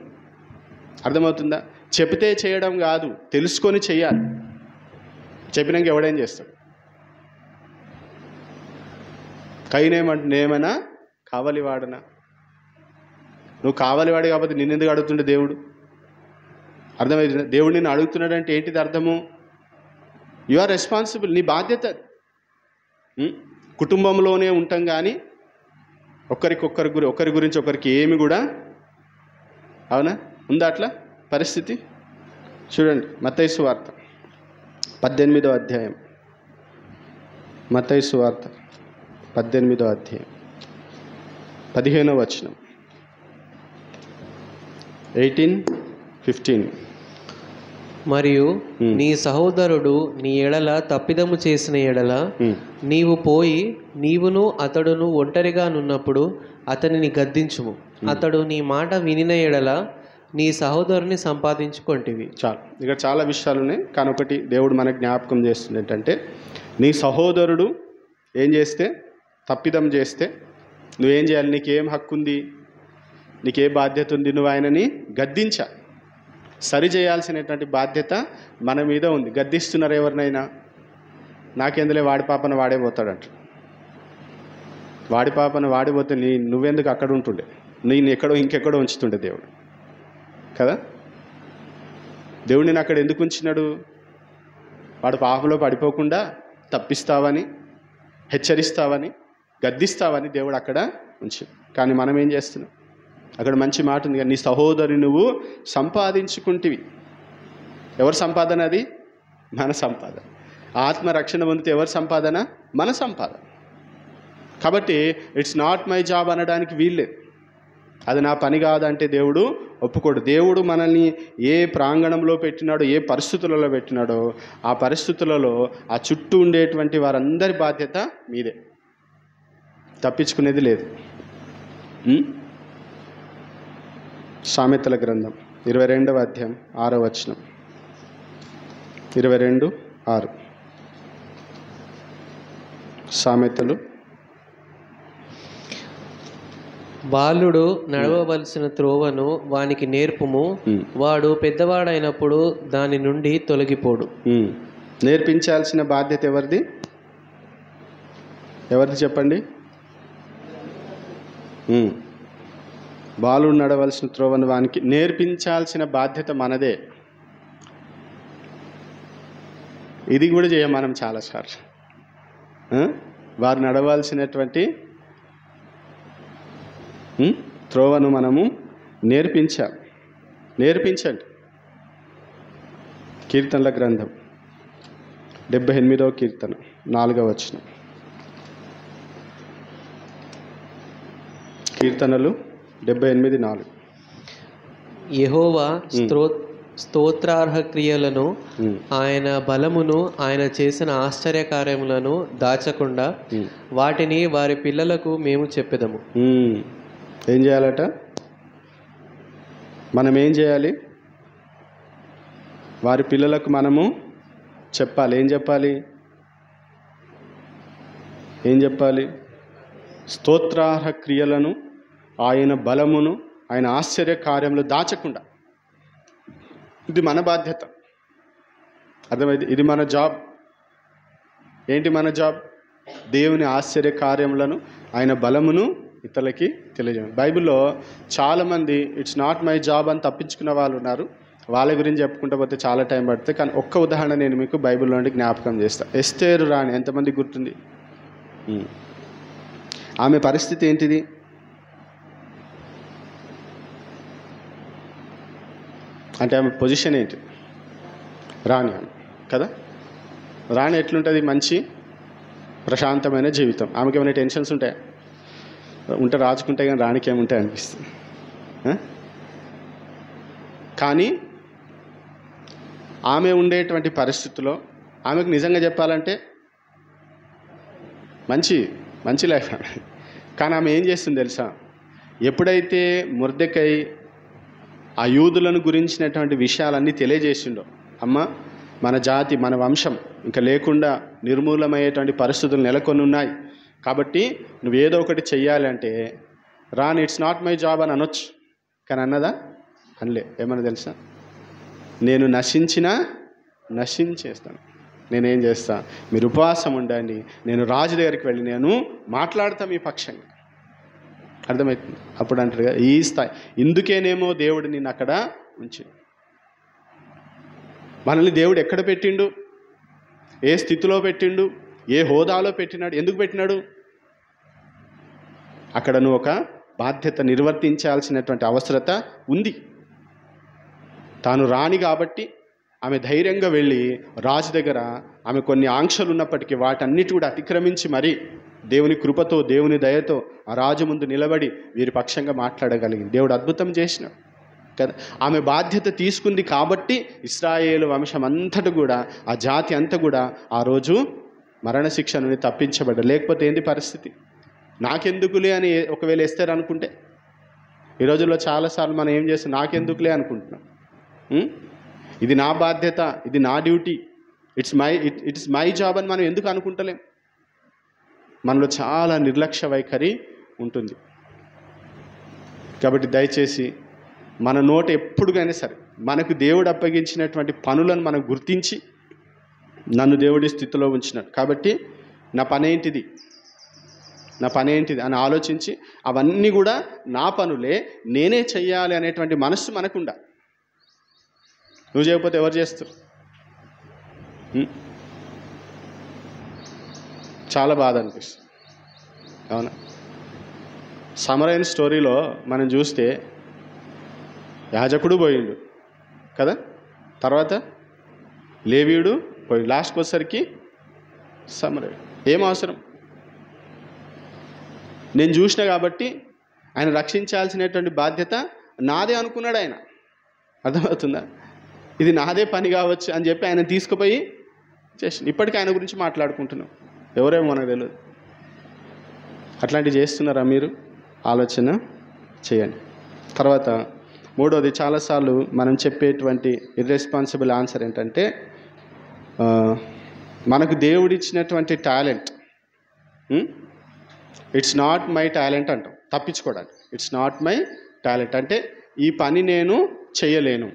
[SPEAKER 1] అర్థమవుతుందా? చెబితే చేయడం కాదు, తెలుసుకొని చెయ్యాలి. చెప్పినాక ఎవడేం చేస్తాడు? కయీను ఏమైనా కావలివాడనా? నువ్వు కావలివాడు కాబట్టి నిన్నెందుకు అడుగుతుండే దేవుడు? అర్థమవుతుందా? దేవుడు నిన్ను అడుగుతున్నాడంటే ఏంటిది అర్థము? You are responsible. నీ బాధ్యత. కుటుంబంలోనే ఉంటాం కానీ ఒకరి గురించి ఒకరికి ఏమి కూడా, అవునా? ఉందా అట్లా పరిస్థితి? చూడండి, మత్తయి సువార్త 18వ అధ్యాయం. మత్తయి సువార్త 18వ అధ్యాయం 15వ వచనం. 18:15.
[SPEAKER 2] మరియు నీ సహోదరుడు నీ ఎడల తప్పిదము చేసిన ఎడల నీవు పోయి నీవును అతడును ఒంటరిగా నున్నప్పుడు అతనిని గద్దించుము. అతడు నీ మాట వినిన ఎడల నీ సహోదరుని సంపాదించుకొంటివి.
[SPEAKER 1] చాలు. ఇక్కడ చాలా విషయాలు ఉన్నాయి, కానీ ఒకటి దేవుడు మనకు జ్ఞాపకం చేస్తుంది ఏంటంటే, నీ సహోదరుడు ఏం చేస్తే, తప్పిదం చేస్తే నువ్వేం చేయాలి? నీకేం హక్కు ఉంది, నీకే బాధ్యత ఉంది? నువ్వు ఆయనని గద్దించా, సరి చేయాల్సినటువంటి బాధ్యత మన మీద ఉంది. గద్దిస్తున్నారు ఎవరినైనా, నాకెందులే వాడి పాపను వాడే పోతాడంట. వాడి పాపను వాడిపోతే నువ్వెందుకు అక్కడ ఉంటుండే? నేను ఎక్కడో ఇంకెక్కడో ఉంచుతుండే దేవుడు కదా. దేవుడు నేను అక్కడ ఎందుకు ఉంచినాడు? వాడు పాపంలో పడిపోకుండా తప్పిస్తావని, హెచ్చరిస్తావని, గద్దిస్తావని దేవుడు అక్కడ ఉంచి. కానీ మనం ఏం చేస్తున్నాం? అక్కడ మంచి మాట ఉంది, నీ సహోదరి నువ్వు సంపాదించుకుంటివి. ఎవరి సంపాదన అది? మన సంపాదన. ఆత్మరక్షణ పొందితే ఎవరి సంపాదన? మన సంపాదన. కాబట్టి ఇట్స్ నాట్ మై జాబ్ అనడానికి వీల్లేదు. అది నా పని కాదంటే దేవుడు ఒప్పుకోడు. దేవుడు మనల్ని ఏ ప్రాంగణంలో పెట్టినాడో, ఏ పరిస్థితులలో పెట్టినాడో, ఆ పరిస్థితులలో ఆ చుట్టూ ఉండేటువంటి వారందరి బాధ్యత మీదే, తప్పించుకునేది లేదు. సామెతల గ్రంథం 22వ అధ్యాయం 6వ వచనం. 22:6 సామెతలు.
[SPEAKER 2] బాలుడు నడవవలసిన త్రోవను వానికి నేర్పుము, వాడు పెద్దవాడైనప్పుడు దాని నుండి తొలగిపోడు.
[SPEAKER 1] నేర్పించాల్సిన బాధ్యత ఎవరిది? ఎవరిది చెప్పండి? బాలుడు నడవలసిన త్రోవను వానికి నేర్పించాల్సిన బాధ్యత మనదే. ఇది కూడా చేయం మనం చాలాసార్లు. వారు నడవాల్సినటువంటి త్రోవను మనము నేర్పించండి. కీర్తనల గ్రంథం 78వ కీర్తన 4వ వచనం. కీర్తనలు 78:4.
[SPEAKER 2] యెహోవా స్తోత్రార్హ క్రియలను, ఆయన బలమును, ఆయన చేసిన ఆశ్చర్య కార్యములను దాచకుండా వాటిని వారి పిల్లలకు మేము చెప్పెదము.
[SPEAKER 1] ఏం చేయాలట? మనం ఏం చేయాలి? వారి పిల్లలకు మనము చెప్పాలి. ఏం చెప్పాలి? స్తోత్రార్హ క్రియలను, ఆయన బలమును, ఆయన ఆశ్చర్య కార్యములు దాచకుండా. ఇది మన బాధ్యత. అర్థమైంది? ఇది మన జాబ్. ఏంటి మన జాబ్? దేవుని ఆశ్చర్య కార్యములను, ఆయన బలమును ఇతరులకి తెలియజేయండి. బైబిల్లో చాలామంది ఇట్స్ నాట్ మై జాబ్ అని తప్పించుకున్న వాళ్ళు ఉన్నారు. వాళ్ళ గురించి చెప్పుకుంటూ పోతే చాలా టైం పడుతుంది. కానీ ఒక్క ఉదాహరణ నేను మీకు బైబిల్లో నుండి జ్ఞాపకం చేస్తాను. ఎస్తేరు రాణి ఎంతమంది గుర్తుంది? ఆమె పరిస్థితి ఏంటిది? అంటే ఆమె పొజిషన్ ఏంటి? రాణి కదా. రాణి ఎట్లుంటుంది? మంచి ప్రశాంతమైన జీవితం. ఆమెకి ఏమైనా టెన్షన్స్ ఉంటాయా? ఉంటే రాజుకుంటే కానీ రాణికి ఏముంటాయి అనిపిస్తుంది. కానీ ఆమె ఉండేటువంటి పరిస్థితుల్లో ఆమెకు నిజంగా చెప్పాలంటే మంచి లైఫ్. కానీ ఆమె ఏం చేస్తుంది తెలుసా? ఎప్పుడైతే మొర్దెకై ఆ యూదులను గురించినటువంటి విషయాలన్నీ తెలియజేసిండో, అమ్మ మన జాతి, మన వంశం ఇంకా లేకుండా నిర్మూలమయ్యేటువంటి పరిస్థితులు నెలకొని ఉన్నాయి, కాబట్టి నువ్వు ఏదో ఒకటి చెయ్యాలి అంటే రాని ఇట్స్ నాట్ మై జాబ్ అని అనొచ్చు. కానీ అన్నదా? అనలే. ఏమన్నా తెలుసా? నేను నశించేస్తాను. నేనేం చేస్తా? మీరు ఉపవాసం ఉండండి, నేను రాజు దగ్గరికి వెళ్ళి నేను మాట్లాడతా మీ పక్షంగా. అర్థమవుతుంది? అప్పుడు అంటారు కదా, ఈ స్థాయి. ఇందుకేనేమో దేవుడు నిన్ను అక్కడ ఉంచి. మనల్ని దేవుడు ఎక్కడ పెట్టిండు? ఏ స్థితిలో పెట్టిండు? ఏ హోదాలో పెట్టినాడు? ఎందుకు పెట్టినాడు? అక్కడ నువ్వు ఒక బాధ్యత నిర్వర్తించాల్సినటువంటి అవసరత ఉంది. తాను రాణి కాబట్టి ఆమె ధైర్యంగా వెళ్ళి రాజు దగ్గర ఆమె కొన్ని ఆంక్షలు ఉన్నప్పటికీ వాటన్నిటి కూడా అతిక్రమించి మరీ దేవుని కృపతో, దేవుని దయతో ఆ రాజు ముందు నిలబడి వీరి పక్షంగా మాట్లాడగలిగింది. దేవుడు అద్భుతం చేసినాడు. కదా. ఆమె బాధ్యత తీసుకుంది కాబట్టి ఇశ్రాయేలు వంశం అంతటా కూడా, ఆ జాతి అంతా కూడా ఆ రోజు మరణశిక్ష నుండి తప్పించబడ్డారు. లేకపోతే ఏంటి పరిస్థితి? నాకెందుకులే అని ఒకవేళ ఎస్తేర్ అనుకుంటే, ఈ రోజుల్లో చాలాసార్లు మనం ఏం చేస్తాం, నాకెందుకులే అనుకుంటున్నాం. ఇది నా బాధ్యత, ఇది నా డ్యూటీ, ఇట్స్ మై జాబ్ అని మనం ఎందుకు అనుకుంటలేం? మనలో చాలా నిర్లక్ష్య వైఖరి ఉంటుంది. కాబట్టి దయచేసి మన నోట ఎప్పుడుగానే సరే మనకు దేవుడు అప్పగించినటువంటి పనులను మనం గుర్తించి, నన్ను దేవుడి స్థితిలో ఉంచినాడు కాబట్టి నా పనేంటిది అని ఆలోచించి, అవన్నీ కూడా నా పనులే, నేనే చెయ్యాలి అనేటువంటి మనస్సు మనకుండా. నువ్వు చేయకపోతే ఎవరు చేస్తారు? చాలా బాధ అనిపిస్తుంది, అవునా? సమరైన స్టోరీలో మనం చూస్తే యాజకుడు పోయిండు కదా, తర్వాత లేవీయుడు పోయి, లాస్ట్కి వచ్చేసరికి సమరయుడు. ఏం అవసరం? నేను చూసిన కాబట్టి ఆయన రక్షించాల్సినటువంటి బాధ్యత నాదే అనుకున్నాడు ఆయన. అర్థమవుతుందా? ఇది నాదే పని కావచ్చు అని చెప్పి ఆయన తీసుకుపోయి చేసి, ఇప్పటికీ ఆయన గురించి మాట్లాడుకుంటున్నాం. ఎవరేమో మనకు తెలియదు. అట్లాంటివి చేస్తున్నారా మీరు? ఆలోచన చేయండి. తర్వాత మూడోది, చాలాసార్లు మనం చెప్పేటువంటి ఇర్రెస్పాన్సిబుల్ ఆన్సర్ ఏంటంటే, మనకు దేవుడిచ్చినటువంటి talent, it's not my talent అంటాం తప్పించుకోవడానికి. ఇట్స్ నాట్ మై టాలెంట్ అంటే ఈ పని నేను చేయలేను,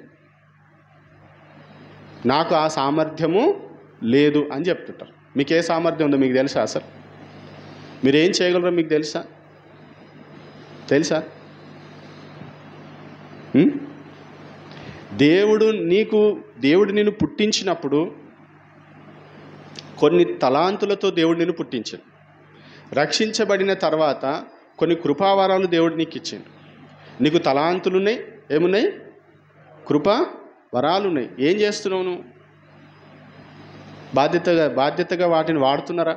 [SPEAKER 1] నాకు ఆ సామర్థ్యము లేదు అని చెప్తుంటారు. మీకు ఏ సామర్థ్యం ఉందో మీకు తెలుసా? అసలు మీరు ఏం చేయగలరో మీకు తెలుసా? దేవుడు నిన్ను పుట్టించినప్పుడు కొన్ని తలాంతులతో దేవుడు నిన్ను పుట్టించాడు. రక్షించబడిన తర్వాత కొన్ని కృపావరాలు దేవుడు నీకు ఇచ్చాడు. నీకు తలాంతులు ఉన్నాయి, ఏమున్నాయి? కృపా వరాలు ఉన్నాయి. ఏం చేస్తున్నావు నువ్వు? బాధ్యతగా వాటిని వాడుతున్నారా?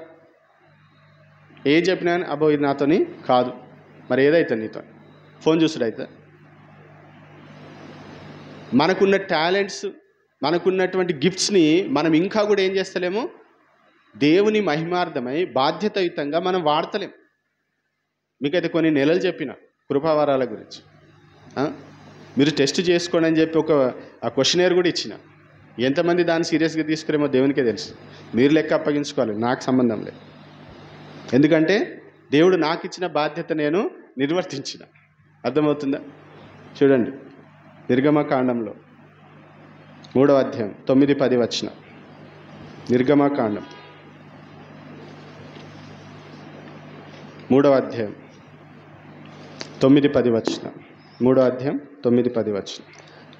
[SPEAKER 1] ఏం చెప్పినా అబ్బో ఇది నాతోని కాదు, మరి ఏదైతే నీతో ఫోన్ చూసుడైతే. మనకున్న టాలెంట్స్, మనకున్నటువంటి గిఫ్ట్స్ని మనం ఇంకా కూడా ఏం చేస్తలేము? దేవుని మహిమార్థమై బాధ్యతాయుతంగా మనం వాడతలేం. మీకైతే కొన్ని నెలలు చెప్పిన కృపావరాల గురించి, మీరు టెస్ట్ చేసుకోండి అని చెప్పి ఒక క్వశ్చనర్ కూడా ఇచ్చిన. ఎంతమంది దాన్ని సీరియస్గా తీసుకురేమో దేవునికే తెలుసు. మీరు లెక్క అప్పగించుకోవాలి, నాకు సంబంధం లేదు. ఎందుకంటే దేవుడు నాకు ఇచ్చిన బాధ్యత నేను నిర్వర్తించిన. అర్థమవుతుందా? చూడండి, నిర్గమకాండంలో 3వ అధ్యాయం 9-10 వచనం. నిర్గమకాండం 3వ అధ్యాయం 9-10 వచనం. 3వ అధ్యాయం 9-10 వచనం.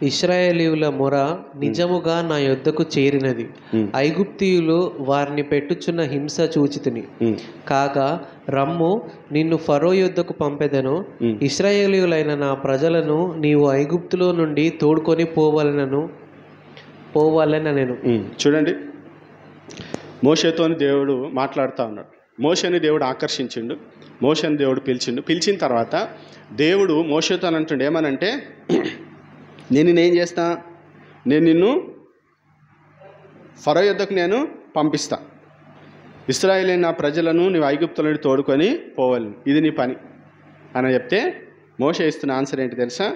[SPEAKER 2] ఇశ్రాయేలీయుల మొర నిజముగా నా యొద్దకు చేరినది. ఐగుప్తీయులు వారిని పెట్టుచున్న హింస చూచితిని. కాగా రమ్ము, నిన్ను ఫరో యొద్దకు పంపెదను. ఇశ్రాయేలీయులైన నా ప్రజలను నీవు ఐగుప్తులో నుండి తోడుకొని పోవాలనెను.
[SPEAKER 1] చూడండి, మోషేతోని దేవుడు మాట్లాడుతూ ఉన్నాడు. మోషేని దేవుడు ఆకర్షించిండు, మోషేని దేవుడు పిలిచిన తర్వాత దేవుడు మోషేతో అంటుండే ఏమనంటే, నేను ఏం చేస్తా? నేను నిన్ను ఫరో యొద్దకు నేను పంపిస్తా. ఇశ్రాయేలైన నా ప్రజలను నీవు ఐగుప్తుల నుండి తోడుకొని పోవాలి, ఇది నీ పని అని చెప్తే, మోషే ఇస్తున్న ఆన్సర్ ఏంటి తెలుసా?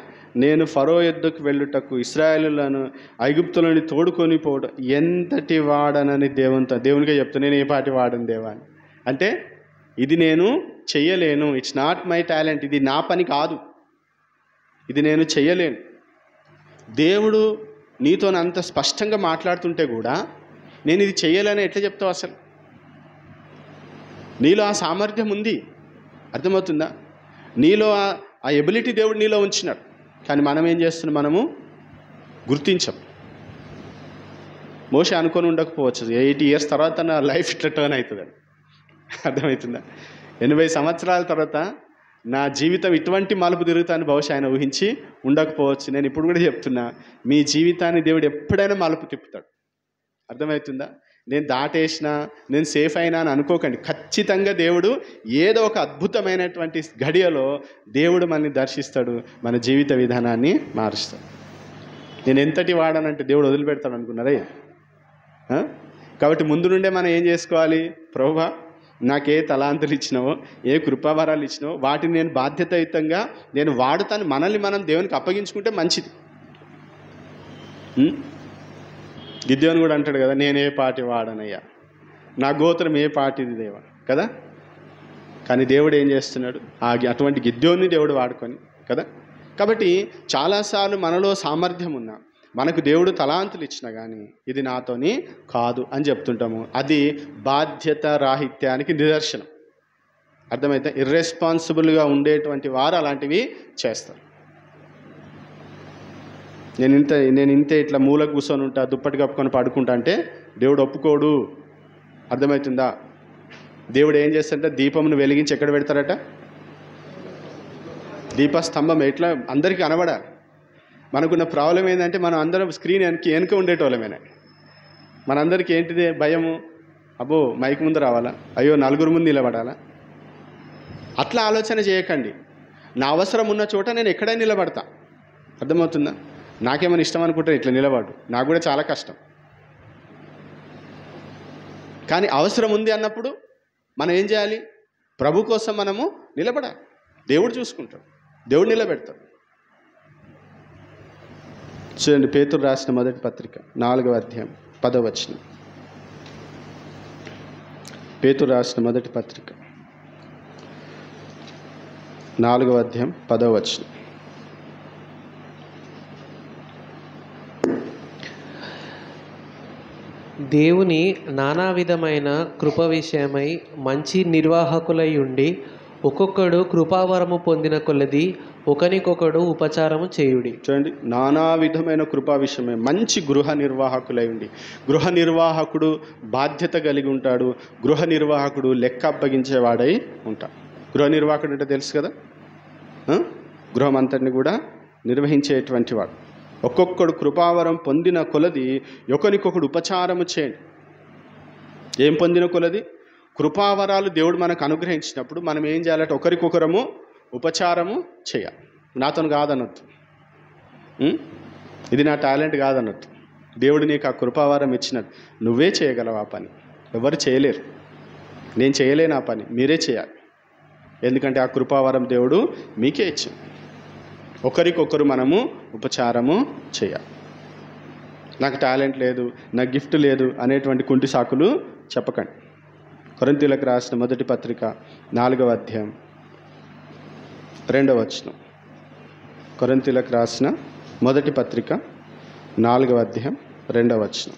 [SPEAKER 1] నేను ఫరో యొద్దకు వెళ్ళుటకు ఇశ్రాయేలులను ఐగుప్తుల నుండి తోడుకొని పోవడం ఎంతటి వాడనని దేవునికే చెప్తా. నేను ఏ పాటి వాడను దేవా అని. అంటే ఇది నేను చెయ్యలేను, ఇట్స్ నాట్ మై టాలెంట్, ఇది నా పని కాదు, ఇది నేను చెయ్యలేను. దేవుడు నీతో అంత స్పష్టంగా మాట్లాడుతుంటే కూడా నేను ఇది చెయ్యాలని ఎట్లా చెప్తావు? అసలు నీలో ఆ సామర్థ్యం ఉంది, అర్థమవుతుందా? నీలో ఆ ఎబిలిటీ దేవుడు నీలో ఉంచినాడు. కానీ మనం ఏం చేస్తున్నాం? మనము గుర్తించం. మోషే అనుకొని ఉండకపోవచ్చు 80 years తర్వాత నా లైఫ్ ఇట్లా టర్న్ అవుతుందని. అర్థమవుతుందా? 80 సంవత్సరాల తర్వాత నా జీవితం ఇటువంటి మలుపు తిరుగుతాన్ని బహుశా ఆయన ఊహించి ఉండకపోవచ్చు. నేను ఇప్పుడు కూడా చెప్తున్నా, మీ జీవితాన్ని దేవుడు ఎప్పుడైనా మలుపు తిప్పుతాడు. అర్థమవుతుందా? నేను దాటేసినా, నేను సేఫ్ అయినా అని అనుకోకండి. ఖచ్చితంగా దేవుడు ఏదో ఒక అద్భుతమైనటువంటి గడియలో దేవుడు మనల్ని దర్శిస్తాడు, మన జీవిత విధానాన్ని మారుస్తాడు. నేను ఎంతటి వాడనంటే దేవుడు వదిలిపెడతాడు అనుకున్నారే. కాబట్టి ముందు నుండే మనం ఏం చేసుకోవాలి? ప్రభువా, నాకే తలాంతులు ఇచ్చినావో, ఏ కృపావరాలు ఇచ్చినావో వాటిని నేను బాధ్యతాయుతంగా నేను వాడుతాను. మనల్ని మనం దేవునికి అప్పగించుకుంటే మంచిది. గిద్యోను కూడా అంటాడు కదా, నేనే పాటి వాడనయ్యా, నా గోత్రం ఏ పాటిది దేవా కదా. కానీ దేవుడు ఏం చేస్తున్నాడు? అటువంటి గిద్యోన్ని దేవుడు వాడుకొని కదా. కాబట్టి చాలాసార్లు మనలో సామర్థ్యం ఉన్నా, మనకు దేవుడు తలాంతులు ఇచ్చినా కానీ ఇది నాతోని కాదు అని చెప్తుంటాము. అది బాధ్యత రాహిత్యానికి నిదర్శనం. అర్థమైతే? ఇర్రెస్పాన్సిబుల్గా ఉండేటువంటి వారు అలాంటివి చేస్తారు. నేను ఇంతే ఇట్లా మూల కూర్చొని ఉంటా, దుప్పటి కప్పుకొని పడుకుంటా అంటే దేవుడు ఒప్పుకోడు. అర్థమవుతుందా? దేవుడు ఏం చేస్తాడంటే దీపమును వెలిగించి ఎక్కడ పెడతారట? దీపస్తంభం. ఎట్లా అందరికీ కనబడాలి. మనకున్న ప్రాబ్లం ఏంటంటే మనం అందరం స్క్రీన్ వెనక ఉండేటోళ్ళమేనా. మనందరికీ ఏంటిది భయము? అబ్బో మైక్ ముందు రావాలా, అయ్యో నలుగురు ముందు నిలబడాలా. అట్లా ఆలోచన చేయకండి. నా అవసరం ఉన్న చోట నేను ఎక్కడైనా నిలబడతా. అర్థమవుతుందా? నాకేమైనా ఇష్టం అనుకుంటే ఇట్లా నిలబడు, నాకు కూడా చాలా కష్టం. కానీ అవసరం ఉంది అన్నప్పుడు మనం ఏం చేయాలి? ప్రభు కోసం మనము నిలబడాలి. దేవుడు చూసుకుంటాడు, దేవుడు నిలబెడతాడు. చూడండి, పేతురు రాసిన మొదటి పత్రిక 4వ అధ్యాయం 10వ వచనం. పేతురు రాసిన మొదటి పత్రిక 4వ అధ్యాయం 10వ వచనం.
[SPEAKER 2] దేవుని నానా విధమైన కృప విషయమై మంచి నిర్వాహకులై ఉండి ఒక్కొక్కడు కృపావరము పొందిన కొలది ఒకనికొకడు ఉపచారము చేయుడి.
[SPEAKER 1] చూడండి, నానా విధమైన కృపా విషయమే మంచి గృహ నిర్వాహకులై ఉండి. గృహ నిర్వాహకుడు బాధ్యత కలిగి ఉంటాడు. గృహ నిర్వాహకుడు లెక్క అప్పగించేవాడై ఉంటాడు. గృహ నిర్వాహకుడు అంటే తెలుసు కదా, గృహం అంతటిని కూడా నిర్వహించేటువంటి వాడు. ఒక్కొక్కడు కృపావరం పొందిన కొలది ఒకరికొకడు ఉపచారము చేయండి. ఏం పొందిన కొలది? కృపావరాలు దేవుడు మనకు అనుగ్రహించినప్పుడు మనం ఏం చేయాలంటే ఒకరికొకరము ఉపచారము చేయాలి. నాతో కాదనొద్దు, ఇది నా టాలెంట్ కాదనొద్దు. దేవుడు నీకు ఆ కృపావరం ఇచ్చినట్టు నువ్వే చేయగలవు ఆ పని, ఎవరు చేయలేరు. నేను చేయలేను ఆ పని, మీరే చేయాలి. ఎందుకంటే ఆ కృపావరం దేవుడు మీకే ఇచ్చింది. ఒకరికొకరు మనము ఉపచారము చేయాలి. నాకు టాలెంట్ లేదు, నాకు గిఫ్ట్ లేదు అనేటువంటి కుంటి సాకులు చెప్పకండి. కొరింథీయులకు రాసిన మొదటి పత్రిక 4వ అధ్యాయం 2వ వచనం. కొరింథీయులకు రాసిన మొదటి పత్రిక 4వ అధ్యాయం 2వ వచనం.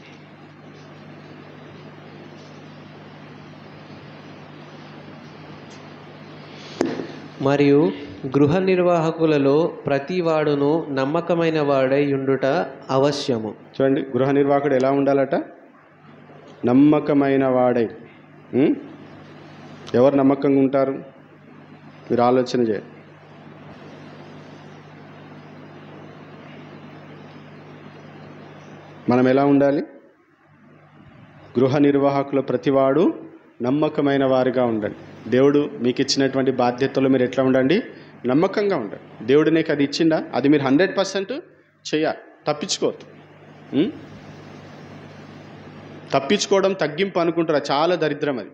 [SPEAKER 2] మరియు గృహ నిర్వాహకులలో ప్రతి వాడును నమ్మకమైన వాడై ఉండుట అవశ్యము.
[SPEAKER 1] చూడండి, గృహ నిర్వాహకుడు ఎలా ఉండాలట? నమ్మకమైన వాడై. ఎవరు నమ్మకంగా ఉంటారు? మీరు ఆలోచన చేయండి. మనం ఎలా ఉండాలి? గృహ నిర్వాహకుల ప్రతివాడు నమ్మకమైన వారిగా ఉండండి. దేవుడు మీకు ఇచ్చినటువంటి బాధ్యతలు మీరు ఎట్లా ఉండండి? నమ్మకంగా ఉండండి. దేవుడు నీకు అది ఇచ్చిందా, అది మీరు 100% చేయాలి. తప్పించుకోవద్దు. తప్పించుకోవడం తగ్గింపు అనుకుంటారా? చాలా దరిద్రం అది.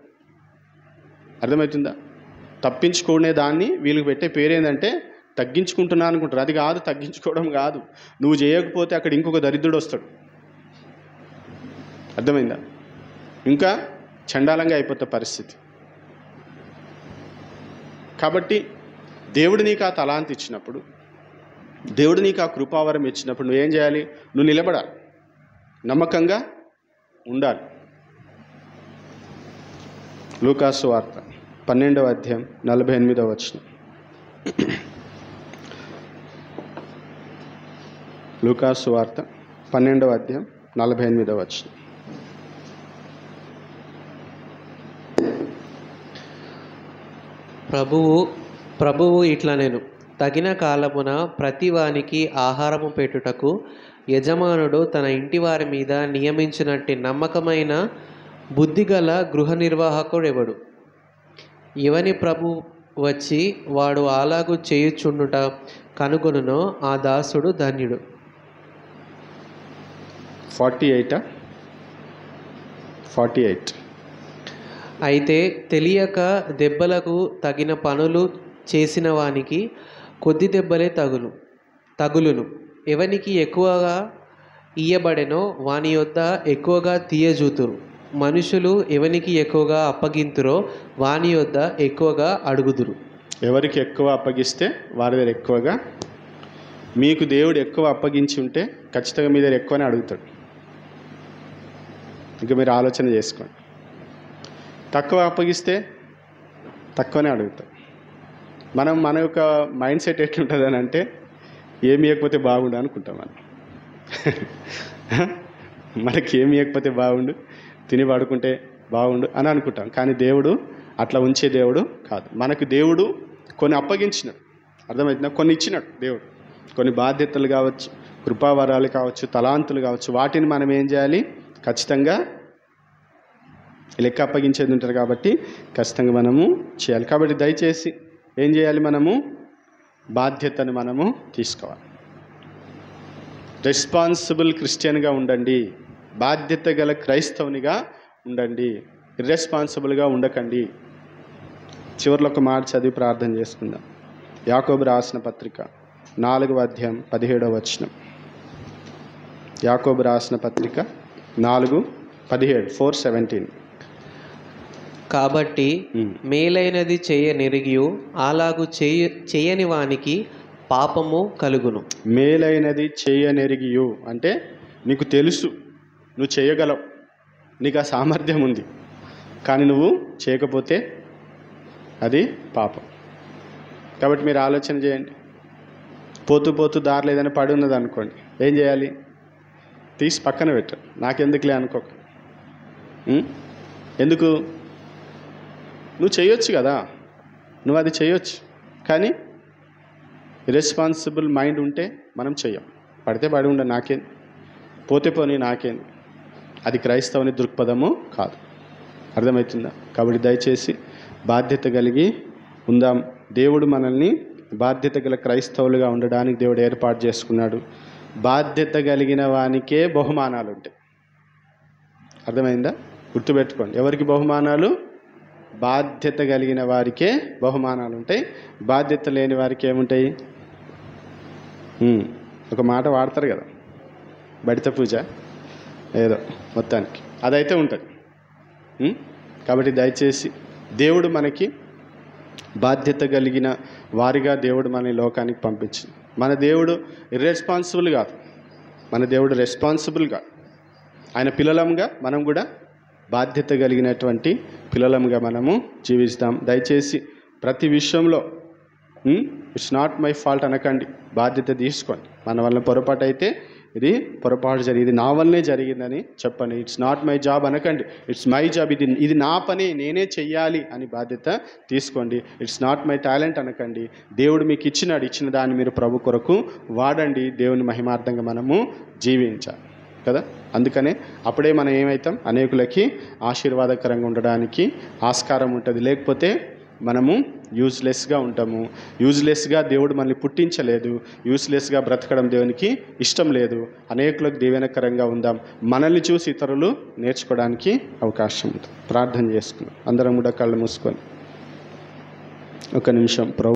[SPEAKER 1] అర్థమవుతుందా? తప్పించుకునే దాన్ని వీళ్ళకి పెట్టే పేరేందంటే తగ్గించుకుంటున్నా అనుకుంటారు. అది కాదు, తగ్గించుకోవడం కాదు. నువ్వు చేయకపోతే అక్కడ ఇంకొక దరిద్రుడు వస్తాడు. అర్థమైందా? ఇంకా చండాలంగా అయిపోతే పరిస్థితి. కాబట్టి దేవుడు నీకు ఆ తలాంతి ఇచ్చినప్పుడు, దేవుడు నీకు ఆ కృపావరం ఇచ్చినప్పుడు నువ్వేం చేయాలి? నువ్వు నిలబడాలి, నమ్మకంగా ఉండాలి. లూకాసు వార్త 12వ అధ్యాయం 48వ వచనం. లూకాసు వార్త 12వ అధ్యాయం 48వ వచనం.
[SPEAKER 2] ప్రభువు ఇట్లా నేను తగిన కాలమున ప్రతి వానికి ఆహారము పెట్టుటకు యజమానుడు తన ఇంటి వారి మీద నియమించినట్టి నమ్మకమైన బుద్ధిగల గృహ నిర్వాహకుడెవడు? ఎవని ప్రభు వచ్చి వాడు అలాగు చేయుచుండుట కనుగొనునో ఆ దాసుడు ధన్యుడు.
[SPEAKER 1] 48.
[SPEAKER 2] అయితే తెలియక దెబ్బలకు తగిన పనులు చేసిన వానికి కొద్ది దెబ్బలే తగులును. ఎవనికి ఎక్కువగా ఇయ్యబడెనో వాని యొద్ద ఎక్కువగా తీయజూతురు. మనుషులు ఎవనికి ఎక్కువగా అప్పగింతురో వాని యొద్ద ఎక్కువగా అడుగుదురు.
[SPEAKER 1] ఎవరికి ఎక్కువ అప్పగిస్తే వారి దగ్గర ఎక్కువగా. మీకు దేవుడు ఎక్కువ అప్పగించి ఉంటే ఖచ్చితంగా మీ దగ్గర ఎక్కువనే అడుగుతాడు. ఇంకా మీరు ఆలోచన చేసుకోండి. తక్కువ అప్పగిస్తే తక్కువనే అడుగుతాం. మన యొక్క మైండ్ సెట్ ఎట్లుంటుంది అని అంటే, ఏమి ఇవ్వకపోతే బాగుండు అనుకుంటాం మనం. మనకి ఏమి ఇవ్వకపోతే బాగుండు, తిని పడుకుంటే బాగుండు అని అనుకుంటాం. కానీ దేవుడు అట్లా ఉంచే దేవుడు కాదు. మనకు దేవుడు కొన్ని అప్పగించినాడు, అర్థమవుతుందా? కొన్ని ఇచ్చినాడు దేవుడు. కొన్ని బాధ్యతలు కావచ్చు, కృపావరాలు కావచ్చు, తలాంతులు కావచ్చు, వాటిని మనం ఏం చేయాలి? ఖచ్చితంగా లెక్క అప్పగించేది ఉంటారు కాబట్టి ఖచ్చితంగా మనము చేయాలి. కాబట్టి దయచేసి ఏం చేయాలి? మనము బాధ్యతను మనము తీసుకోవాలి. రెస్పాన్సిబుల్ క్రిస్టియన్గా ఉండండి, బాధ్యత గల క్రైస్తవునిగా ఉండండి, ఇర్రెస్పాన్సిబుల్గా ఉండకండి. చివరిలో ఒక మాట చదివి ప్రార్థన చేసుకుందాం. యాకోబు రాసిన పత్రిక 4వ అధ్యాయం 17వ వచనం. యాకోబు రాసిన పత్రిక 4:17, 4:17.
[SPEAKER 2] కాబట్టి మేలైనది చేయనెరిగియు అలాగు చేయని వానికి పాపము కలుగును.
[SPEAKER 1] మేలైనది చేయనెరిగియు అంటే నీకు తెలుసు, నువ్వు చేయగలవు, నీకు ఆ సామర్థ్యం ఉంది, కానీ నువ్వు చేయకపోతే అది పాపం. కాబట్టి మీరు ఆలోచన చేయండి. పోతూ దారి లేదని పడి ఉన్నది అనుకోండి, ఏం చేయాలి? తీసి పక్కన పెట్టు. నాకెందుకులే అనుకోక. ఎందుకు? నువ్వు చేయొచ్చు కదా, నువ్వు అది చేయొచ్చు. కానీ ఇర్రెస్పాన్సిబుల్ మైండ్ ఉంటే మనం చెయ్యం. పడితే పడి ఉండ, నాకేంది, పోతే పోనీ నాకేంది. అది క్రైస్తవుని దృక్పథము కాదు. అర్థమవుతుందా? కాబట్టి దయచేసి బాధ్యత కలిగి ఉందాం. దేవుడు మనల్ని బాధ్యత గల క్రైస్తవులుగా ఉండడానికి దేవుడు ఏర్పాటు చేసుకున్నాడు. బాధ్యత కలిగిన వానికే బహుమానాలు ఉంటాయి. అర్థమైందా? గుర్తుపెట్టుకోండి. ఎవరికి బహుమానాలు? బాధ్యత కలిగిన వారికే బహుమానాలు ఉంటాయి. బాధ్యత లేని వారికి ఏముంటాయి? ఒక మాట వాడతారు కదా, బడిత పూజ ఏదో మొత్తానికి అదైతే ఉంటుంది. కాబట్టి దయచేసి దేవుడు మనకి బాధ్యత కలిగిన వారిగా దేవుడు మన లోకానికి పంపించింది. మన దేవుడు ఇర్రెస్పాన్సిబుల్ కాదు, మన దేవుడు రెస్పాన్సిబుల్ కాదు. ఆయన పిల్లలంగా మనం కూడా బాధ్యత కలిగినటువంటి పిల్లలంగా మనము జీవిస్తాం. దయచేసి ప్రతి విషయంలో ఇట్స్ నాట్ మై ఫాల్ట్ అనకండి, బాధ్యత తీసుకోండి. మన వల్ల పొరపాటు అయితే ఇది పొరపాటు జరిగింది, నా వల్లనే జరిగిందని చెప్పండి. ఇట్స్ నాట్ మై జాబ్ అనకండి, ఇట్స్ మై జాబ్, ఇది నా పని, నేనే చెయ్యాలి అని బాధ్యత తీసుకోండి. ఇట్స్ నాట్ మై టాలెంట్ అనకండి, దేవుడు మీకు ఇచ్చిన దాన్ని మీరు ప్రభు కొరకు వాడండి. దేవుని మహిమార్థంగా మనము జీవించాలి కదా. అందుకనే అప్పుడే మనం ఏమవుతాం? అనేకులకి ఆశీర్వాదకరంగా ఉండడానికి ఆస్కారం ఉంటుంది. లేకపోతే మనము యూజ్లెస్గా ఉంటాము. యూజ్లెస్గా దేవుడు మనల్ని పుట్టించలేదు. యూజ్లెస్గా బ్రతకడం దేవునికి ఇష్టం లేదు. అనేకులకు దీవెనకరంగా ఉందాం. మనల్ని చూసి ఇతరులు నేర్చుకోవడానికి అవకాశం ఉంటుంది. ప్రార్థన చేసుకుందాం. అందరం కూడా కళ్ళు మూసుకొని ఒక నిమిషం